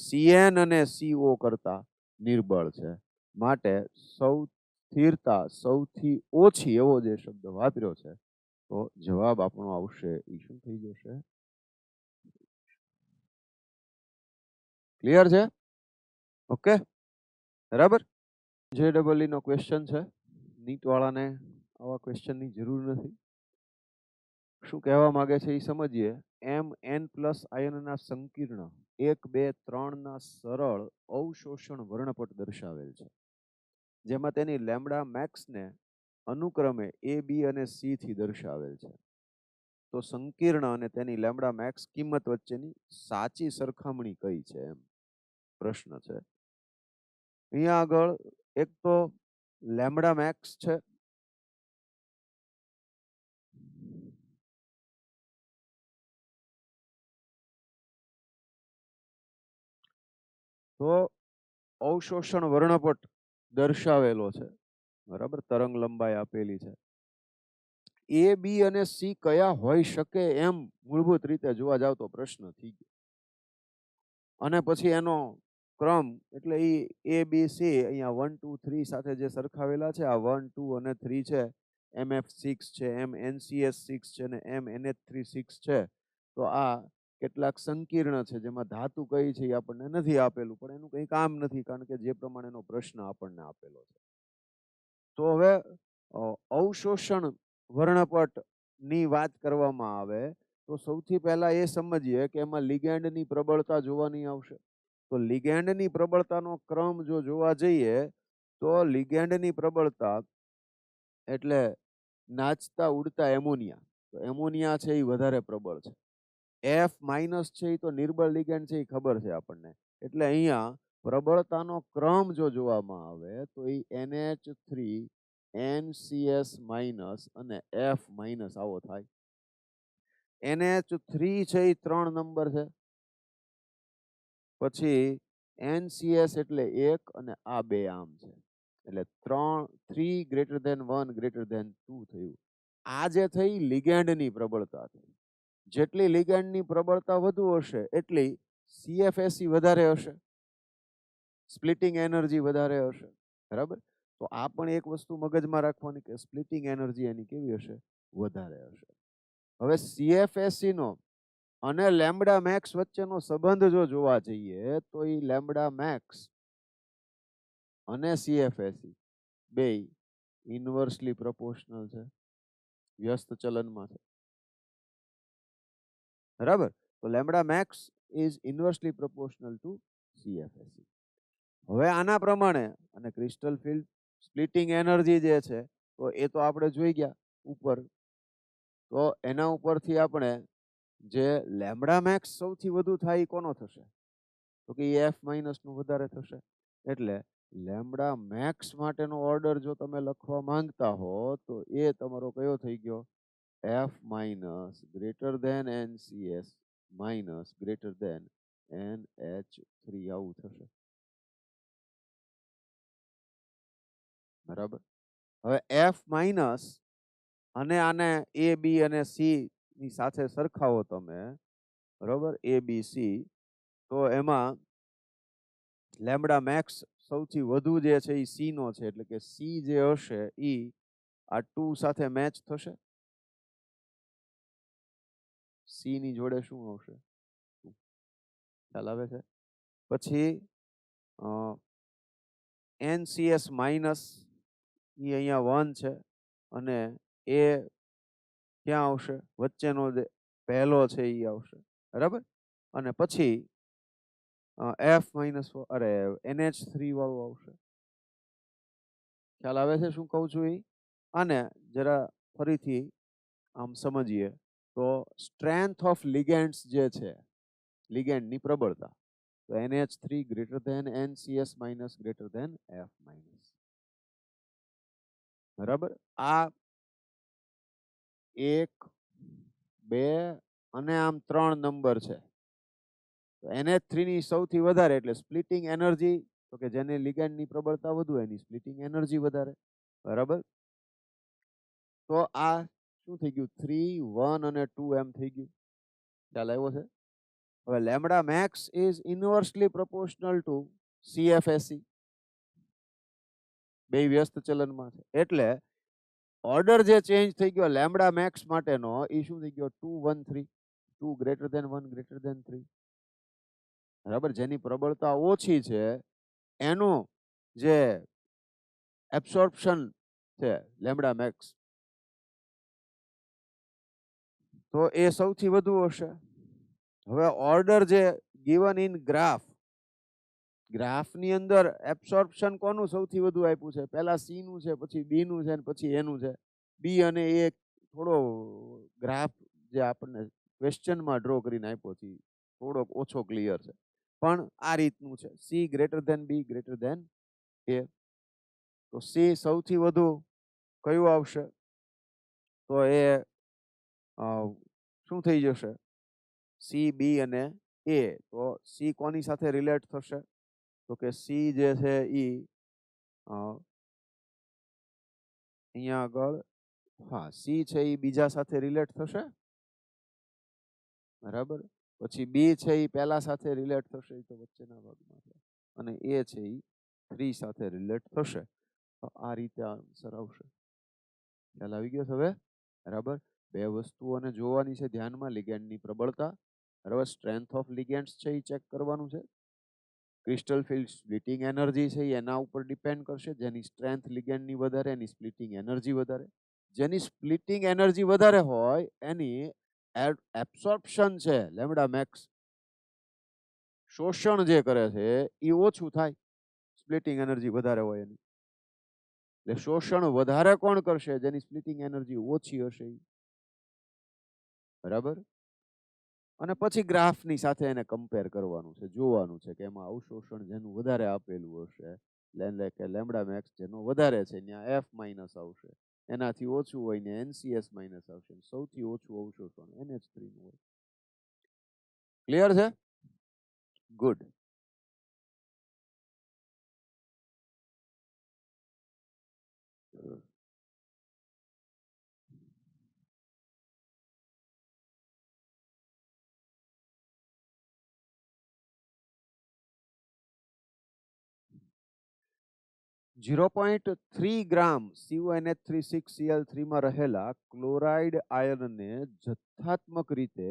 CN અને CO કરતા નિર્બળ છે માટે સ્થિરતા સૌથી ઓછી એવો જે શબ્દ વાપર્યો છે તો જવાબ આપણો આવશે એ શું થઈ જશે? ક્લિયર છે? ઓકે બરાબર. JEE નો ક્વેશ્ચન છે. નીટ વાળાને આવા ક્વેશ્ચનની જરૂર નથી. શું કહેવા માંગે છે એ સમજીએ. Mn+ આયનના સંકીર્ણ 1, 2, 3 ના સરળ અવશોષણ વર્ણપટ દર્શાવેલ છે, જેમાં તેની લેમ્બડા મેક્સને અનુક્રમે A, B અને C થી દર્શાવેલ છે. તો સંકીર્ણ અને તેની લેમ્બડા મેક્સ કિંમત વચ્ચેની સાચી સરખામણી કઈ છે એમ પ્રશ્ન છે. અહીંયા આગળ એક તો લેમ્બડા મેક્સ છે, તો અવશોષણ વર્ણપટ દર્શાવેલો છે, બરાબર, તરંગ લંબાઈ આપેલી છે. A, B અને C કયા હોઈ શકે એમ મૂળભૂત રીતે જોવા જાવ તો પ્રશ્ન થઈ ગયો. અને પછી એનો ક્રમ એટલે A, B, C અહીંયા 1, 2, 3 સાથે જે સરખાવેલા છે, આ 1, 2 અને 3 છે, MF6 છે, MnCS6 છે અને MnH3 છે. તો આ કેટલાક સંકીર્ણ છે, જેમાં ધાતુ કઈ છે એ આપણને નથી આપેલું, પણ એનું કંઈ કામ નથી, કારણ કે જે પ્રમાણેનો પ્રશ્ન આપણને આપેલો છે. તો હવે અવશોષણ વર્ણપટ ની વાત કરવામાં આવે તો સૌથી પહેલા એ સમજીએ કે એમાં લિગેન્ડની પ્રબળતા જોવાની આવશે. તો લિગેન્ડની પ્રબળતાનો ક્રમ જો જોવા જઈએ તો લિગેન્ડની પ્રબળતા એટલે નાચતા ઉડતા એમોનિયા. તો એમોનિયા છે એ વધારે પ્રબળ છે. F- છે એ તો નિર્બળ લિગેન્ડ છે એ ખબર છે આપણને. એટલે અહીંયા પ્રબળતાનો ક્રમ જો જોવામાં આવે તો એ NH3 NCS- અને F- આવો થાય. NH3 છે એ 3 નંબર છે, પછી NCS એટલે 1 અને આ 2 આમ છે, એટલે 3 greater than 1 greater than 2 થયું. આ જે થઈ લિગેન્ડની પ્રબળતા થઈ. જેટલી લિગેન્ડની પ્રબળતા વધુ હશે એટલી CFSE વધારે હશે, સ્પ્લિટિંગ એનર્જી વધારે હશે, બરાબર. તો આ પણ એક વસ્તુ મગજમાં રાખવાની કે સ્પ્લિટિંગ એનર્જી એની કેવી હશે, વધારે હશે. હવે CFSE નો અને લેમ્બડા મેક્સ વચ્ચેનો સંબંધ જો જોવા જઈએ તો એ લેમ્બડા મેક્સ અને CFSE બે ઇન્વર્સલી પ્રોપોર્શનલ છે, વ્યસ્ત ચલનમાં છે, બરાબર. તો lambda max is inversely proportional to CFSE. હવે આના પ્રમાણે અને ક્રિસ્ટલ ફિલ્ડ સ્પ્લિટિંગ એનર્જી જે છે તો એ તો આપણે જોઈ ગયા ઉપર. તો એના ઉપરથી આપણે જે લેમ્બડા મેક્સ સૌથી વધુ થાય એ કોનો થશે, તો કે F- નું વધારે થશે. એટલે લેમ્બડા મેક્સ માટેનો ઓર્ડર જો તમે લખવા માંગતા હો તો એ તમારો કયો થઈ ગયો, F- greater than NCS minus greater than NH3 આવું થશે, બરાબર. હવે F- અને આને A, B અને C ની સાથે સરખાવો તમે, બરાબર, ABC, તો એમાં લેમ્બડા મેક્સ સૌથી વધુ જે છે એ C નો છે, એટલે કે C જે હશે એ આ 2 સાથે મેચ થશે. C ની જોડે શું આવશે, ખ્યાલ આવે છે. પછી NCS માઇનસ એ અહીંયા 1 છે અને એ ક્યાં આવશે, વચ્ચેનો જે પહેલો છે એ આવશે, બરાબર. અને પછી NH3 વાળું આવશે. ખ્યાલ આવે છે શું કહું છું એ. અને જરા ફરીથી આમ સમજીએ તો સ્ટ્રેન્થ ઓફ લિગેન્ડ્સ જે છે, લિગેન્ડની પ્રબળતા, તો NH3 greater than NCS minus greater than F-, બરાબર. આ 1, 2 અને આમ 3 નંબર છે. NH3 ની સૌથી વધારે એટલે સ્પ્લિટિંગ એનર્જી, તો કે જેને લિગેન્ડની પ્રબળતા વધુ એની સ્પ્લિટિંગ એનર્જી વધારે, બરાબર. તો આ શું થઈ ગયું, 3, 1 અને 2 એમ થઈ ગયું, ખ્યાલ આવ્યો છે. હવે lambda max is inversely proportional to CFSE, બે વ્યસ્ત ચલનમાં છે, એટલે ઓર્ડર જે ચેન્જ થઈ ગયો લેમ્બડા મેક્સ માટેનો એ શું થઈ ગયો, 2, 1, 3, 2 ગ્રેટર ધેન 1 ગ્રેટર ધેન 3, બરાબર. જેની પ્રબળતા ઓછી છે એનું જે એબ્સોર્પ્શન છે લેમ્ડા મેક્સ, તો એ સૌથી વધુ હશે. હવે ઓર્ડર જે ગિવન ઇન ગ્રાફ, ગ્રાફની અંદર એબ્સોર્પ્શન કોનું સૌથી વધુ આપ્યું છે? પહેલા સી નું છે, પછી બી નું છે, પછી એ નું છે. બી અને એ થોડો ગ્રાફ જે આપણને ક્વેશ્ચનમાં ડ્રો કરીને આપ્યો છે થોડોક ઓછો ક્લિયર છે, પણ આ રીતનું છે, C greater than B greater than એ. તો સી સૌથી વધુ કયું આવશે? તો એ શું થઈ જશે? સી, બી અને એ. તો સી કોની સાથે રિલેટ થશે? તો કે સી જે છે ઈ અહીંયા આગળ, હા, સી છે એ બીજા સાથે રિલેટ થશે, બરાબર. પછી બી છે એ પહેલા સાથે રિલેટ થશે, એ તો વચ્ચેના ભાગમાં છે, અને એ છે એ 3 સાથે રિલેટ થશે. તો આ રીતે આન્સર આવશે. ખ્યાલ આવી ગયો હવે? બરાબર. બે વસ્તુઓને જોવાની છે ધ્યાનમાં, લિગેન્ડની પ્રબળતા, બરાબર, સ્ટ્રેન્થ ઓફ લિગેન્ડ્સ છે એ ચેક કરવાનું છે. ક્રિસ્ટલ ફિલ્ડ સ્પ્લિટિંગ એનર્જી છે એના ઉપર ડિપેન્ડ કરશે, જેની સ્ટ્રેન્થ લિગેન્ડની વધારે એની સ્પ્લિટિંગ એનર્જી વધારે. જેની સ્પ્લિટિંગ એનર્જી વધારે હોય એની એબ્સોર્પ્શન છે લેમ્ડા મેક્સ, શોષણ જે કરે છે એ ઓછું થાય, સ્પ્લિટિંગ એનર્જી વધારે હોય એની. એટલે શોષણ વધારે કોણ કરશે? જેની સ્પ્લિટિંગ એનર્જી ઓછી હશે, બરાબર. અને પછી ગ્રાફની સાથે એને કમ્પેર કરવાનું છે, જોવાનું છે કે એમાં અવશોષણ જેનું વધારે આપેલું હશે, એટલે કે લેમ્ડા મેક્સ જેનો વધારે છે ત્યાં એફ માઇનસ આવશે, એનાથી ઓછું હોય ને એનસીએસ માઇનસ આવશે, સૌથી ઓછું અવશોષણ NH3 નું હોય. ક્લિયર છે? ગુડ. .3 ગ્રામ CuNH3 માં રહેલા ક્લોરાઇડ આયનને જથ્થાત્મક રીતે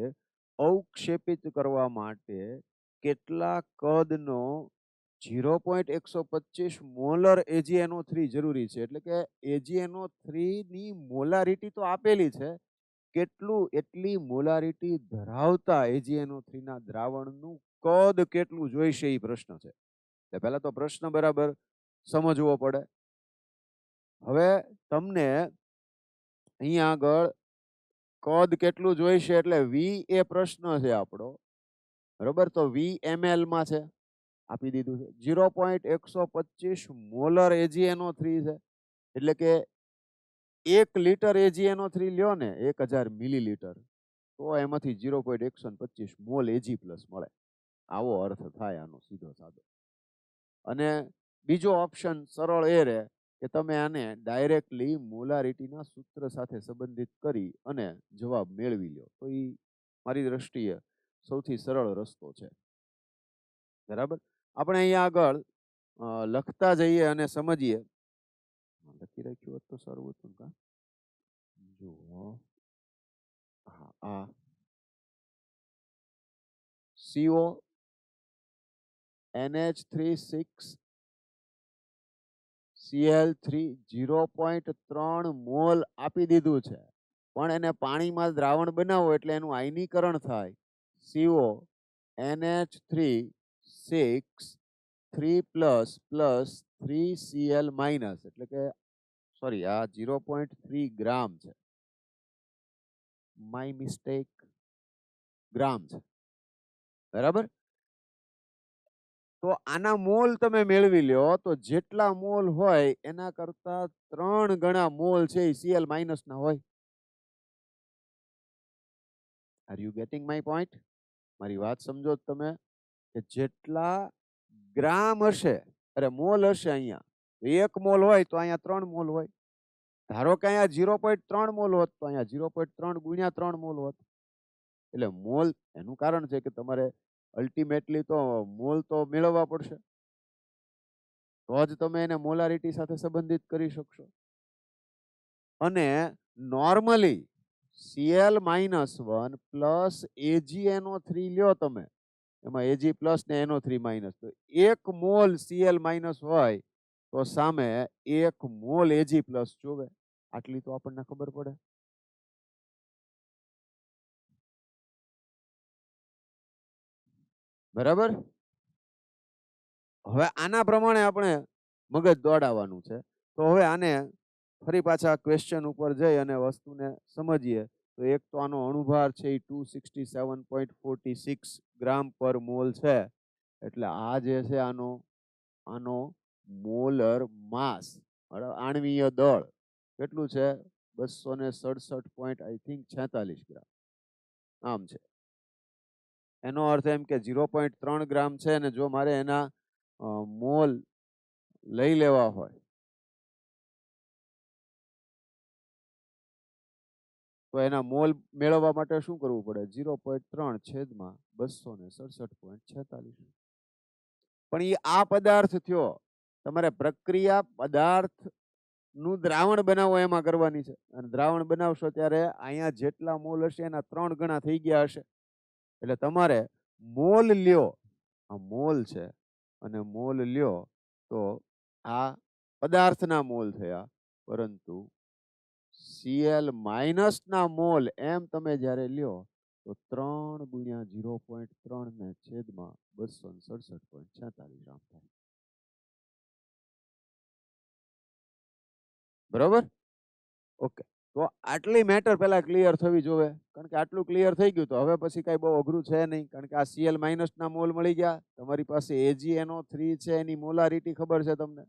અવક્ષેપિત કરવા માટે કેટલા કદનો 0.125 મોલર AgNO3 જરૂરી છે? એટલે કે AgNO3 ની મોલારિટી તો આપેલી છે, એટલી મોલારિટી ધરાવતા AgNO3 ના દ્રાવણનું કદ કેટલું જોઈશે એ પ્રશ્ન છે. એટલે પહેલા તો પ્રશ્ન બરાબર સમજવો પડે. હવે તમને અહીંયા આગળ કદ કેટલું જોઈશે એટલે વી એ પ્રશ્ન છે આપણો, બરોબર. તો વી ml માં છે, આપી દીધું છે. 0.125 મોલર AgNO3 છે, એટલે કે 1 લિટર AgNO3 લ્યો ને 1000 મિલીલીટર, તો એમાંથી 0.125 મોલ Ag પ્લસ મળે. આવો અર્થ થાય આનો સીધો સાધો. અને બીજો ઓપ્શન સરળ એ રહે કે તમે આને ડાયરેક્ટલી મોલારિટીના સૂત્ર સાથે સંબંધિત કરી અને જવાબ મેળવી લો, તો એ મારી દ્રષ્ટિએ સૌથી સરળ રસ્તો છે, બરાબર. આપણે અહીંયા આગળ લખતા જઈએ અને સમજીએ. લખી રાખ્યું હોત તો સારું હતું. કા જુઓ, હા, આ CO NH3 Cl3 0.3 મોલ આપી દીધું છે, પણ એને પાણીમાં દ્રાવણ બનાવો એટલે એનું આયનીકરણ થાય. CO NH3 3+ 3Cl માઇનસ, એટલે કે સોરી, આ 0.3 ગ્રામ છે, માય મિસ્ટેક, ગ્રામ છે, બરાબર. તો આના મોલ તમે મેળવી લ્યો તો જેટલા મોલ હોય એના કરતા 3 ગણા મોલ છે એ Cl માઇનસ ના હોય. Are you getting my point? મારી વાત સમજો તમે, કે જેટલા ગ્રામ હશે, અરે મોલ હશે, અહીંયા 1 મોલ હોય તો અહીંયા 3 મોલ હોય. ધારો કે અહીંયા 0.3 મોલ હોત તો અહીંયા 0.3 ગુણ્યા 3 મોલ હોત. એટલે મોલ, એનું કારણ છે કે તમારે અલ્ટિમેટલી તો મોલ તો મેળવવા પડશે, તો જ તમે એને મોલારિટી સાથે સંબંધિત કરી શકશો. અને નોર્મલી Cl-1 પ્લસ AgNO3 લ્યો તમે, એમાં Ag પ્લસ ને NO3 માઇનસ, તો 1 મોલ Cl માઇનસ હોય તો સામે 1 મોલ Ag પ્લસ જોવે, આટલી તો આપણને ખબર પડે. બરાબર. હવે આના પ્રમાણે આપણે મગજ દોડાવવાનું છે. તો હવે આને ફરી પાછા ક્વેશ્ચન ઉપર જઈ અને વસ્તુને સમજીએ. તો એક તો આનો અણુભાર છે એ 267.46 ગ્રામ પર મોલ છે. એટલે આ જે છે આનો મોલર માસ, આણ્વીય દળ કેટલું છે? 267.46 ગ્રામ. આમ છે. એનો અર્થ એમ કે 0.3 ગ્રામ છે ને જો મારે એના મોલ લઈ લેવા હોય તો એના મોલ મેળવવા માટે શું કરવું પડે? 0.3 છેદમાં 267.46. પણ એ આ પદાર્થ થયો. તમારે પ્રક્રિયા પદાર્થ નું દ્રાવણ બનાવો એમાં કરવાની છે. અને દ્રાવણ બનાવશો ત્યારે અહીંયા જેટલા મોલ હશે એના 3 ગણા થઈ ગયા હશે. એટલે તમારે મોલ લ્યો, આ મોલ છે અને મોલ લ્યો તો આ પદાર્થના મોલ થયા, પરંતુ Cl માઇનસ ના મોલ એમ તમે જ્યારે લ્યો તો 3 ગુણ્યા 0.3 ને છેદમાં 267.46 આમ થાય. બરોબર? ઓકે. તો આટલી મેટર પહેલા ક્લિયર થવી જોઈએ. કારણ કે આટલું ક્લિયર થઈ ગયું તો હવે પછી કઈ બહુ અઘરું છે નહીં. કારણ કે આ Cl માઇનસ ના મોલ મળી ગયા. તમારી પાસે AgNO3 છે, એની મોલારિટી ખબર છે તમને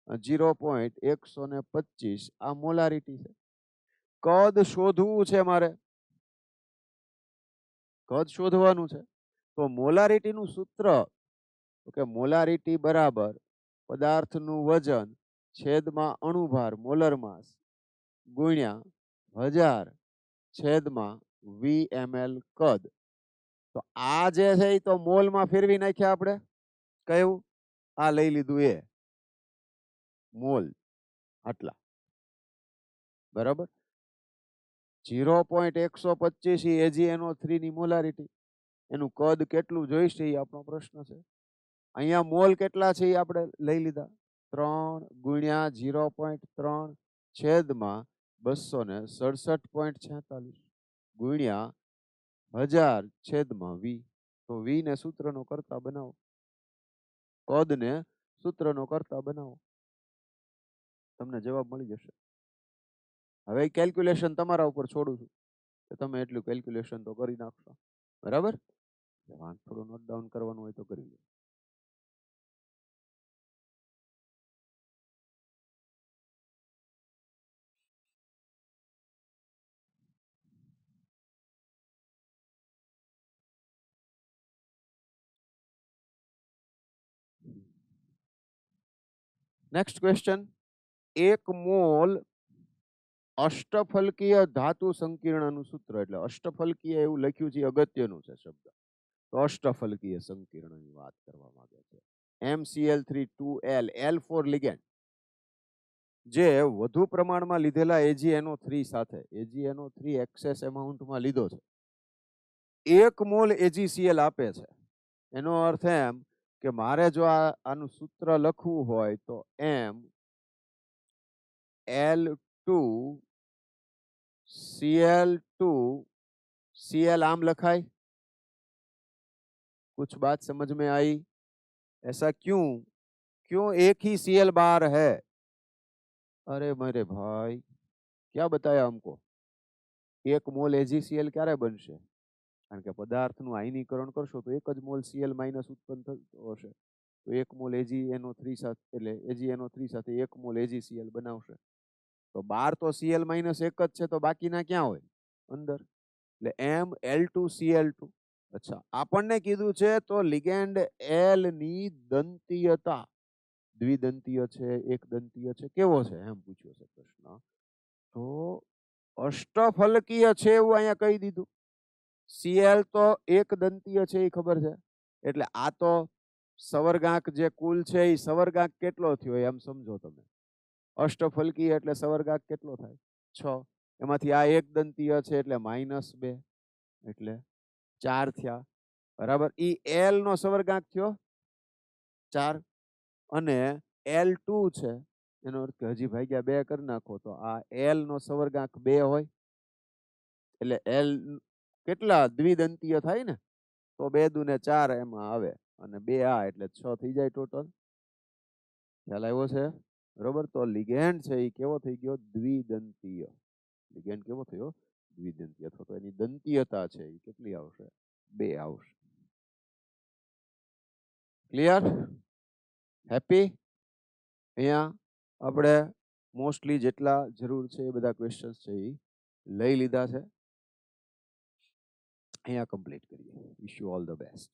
0.125 આ મોલારિટી છે. કદ શોધવું છે મારે, કદ શોધવાનું છે. તો મોલારિટીનું સૂત્ર કે મોલારિટી બરાબર પદાર્થનું વજન છેદમાં અણુભાર મોલર માસ ગુણ્યા 1000 છેદમાં VmL કદ. તો આ જે છે એ તો મોલમાં ફેરવી નાખ્યા આપણે. કયું? આ લઈ લીધું એ મોલ આટલા. બરાબર. 0.125 AgNO3 ની મોલારિટી. એનું કદ કેટલું જોઈશે એ આપણો પ્રશ્ન છે. અહીંયા મોલ કેટલા છે એ આપણે લઈ લીધા 3 ગુણ્યા 0.3 છેદમાં 267.46 ગુણ્યા 1000 છેદમાં V. તો V ને સૂત્રનો કરતા બનાવો, કદ ને સૂત્રનો કરતા બનાવો, તમને જવાબ મળી જશે. હવે કેલ્ક્યુલેશન તમારા ઉપર છોડું છું કે તમે એટલું કેલ્ક્યુલેશન તો કરી નાખશો. બરાબર? થોડું નોટ ડાઉન કરવાનું હોય તો કરી લો. Next question. 1 મોલ અષ્ટફલકીય ધાતુ સંકીર્ણનું સૂત્ર. એટલે અષ્ટફલકીય એવું લખ્યું છે, અગત્યનું છે શબ્દ. તો અષ્ટફલકીય સંકીર્ણની વાત કરવા માંગે છે. MCl3 L ફોર લિગેન્ડ જે વધુ પ્રમાણમાં લીધેલા AgNO3 સાથે AgNO3 એક્સેસ એમાઉન્ટમાં લીધો છે, 1 મોલ AgCl આપે છે. એનો અર્થ એમ કે મારે જો આનું સૂત્ર લખવું હોય તો ML2Cl2Cl आम लखाई. कुछ बात समझ में आई? ऐसा क्यों? क्यों एक ही Cl बार है? अरे मेरे भाई क्या बताया हमको? 1 मोल AgCl ક્યારે બનશે? કારણ કે પદાર્થનું આયનીકરણ કરશો તો 1 જ મોલ Cl માઇનસ ઉત્પન્ન થતો હશે. તો 1 મોલ AgNO3 સાથે એટલે AgNO3 સાથે 1 મોલ AgCl બનાવશે. તો બાર તો Cl માઇનસ 1 જ છે, તો બાકીના ક્યાં હોય? અંદર. એટલે ML2Cl2. અચ્છા, આપણને કીધું છે તો લિગેન્ડ L ની દંતીયતા દ્વિદંતીય છે, એકદંતીય છે, કેવો છે એમ પૂછ્યો છે પ્રશ્ન. તો અષ્ટફલકીય છે એવું અહીંયા કહી દીધું. Cl તો એકદંતીય છે એ ખબર છે. એટલે આ તો સવર્ગાંક જે કુલ છે એ સવર્ગાંક કેટલો થયો એમ સમજો તમે. અષ્ટફલકીય એટલે સવર્ગાંક કેટલો થાય? 6. એમાંથી આ એકદંતીય છે એટલે -2 એટલે 4 થયા. બરાબર. ઈ L નો સવર્ગાંક થયો 4 અને L2 છે એનો અર્થ કે હજી ભાગ્યા 2 કરી નાખો તો આ L નો સવર્ગાંક 2 હોય એટલે L કેટલા દ્વિદંતીય થાય ને તો 2 દુ ને 4 એમાં આવે અને 2 આ એટલે 6 થઈ જાય ટોટલ. ખ્યાલ આવ્યો છે? બરોબર. તો લિગેન્ડ છે એ કેવો થઈ ગયો? દ્વિદંતીય. લિગેન્ડ કેવો થયો? દ્વિદંતીય. અથવા તો એની દંતીયતા છે એ કેટલી આવશે? 2 આવશે. ક્લિયર? હેપી? અહીંયા આપણે મોસ્ટલી જેટલા જરૂર છે એ બધા ક્વેશ્ચન્સ છે એ લઈ લીધા છે. અહીંયા કમ્પ્લીટ કરીએ. Wish you all the best.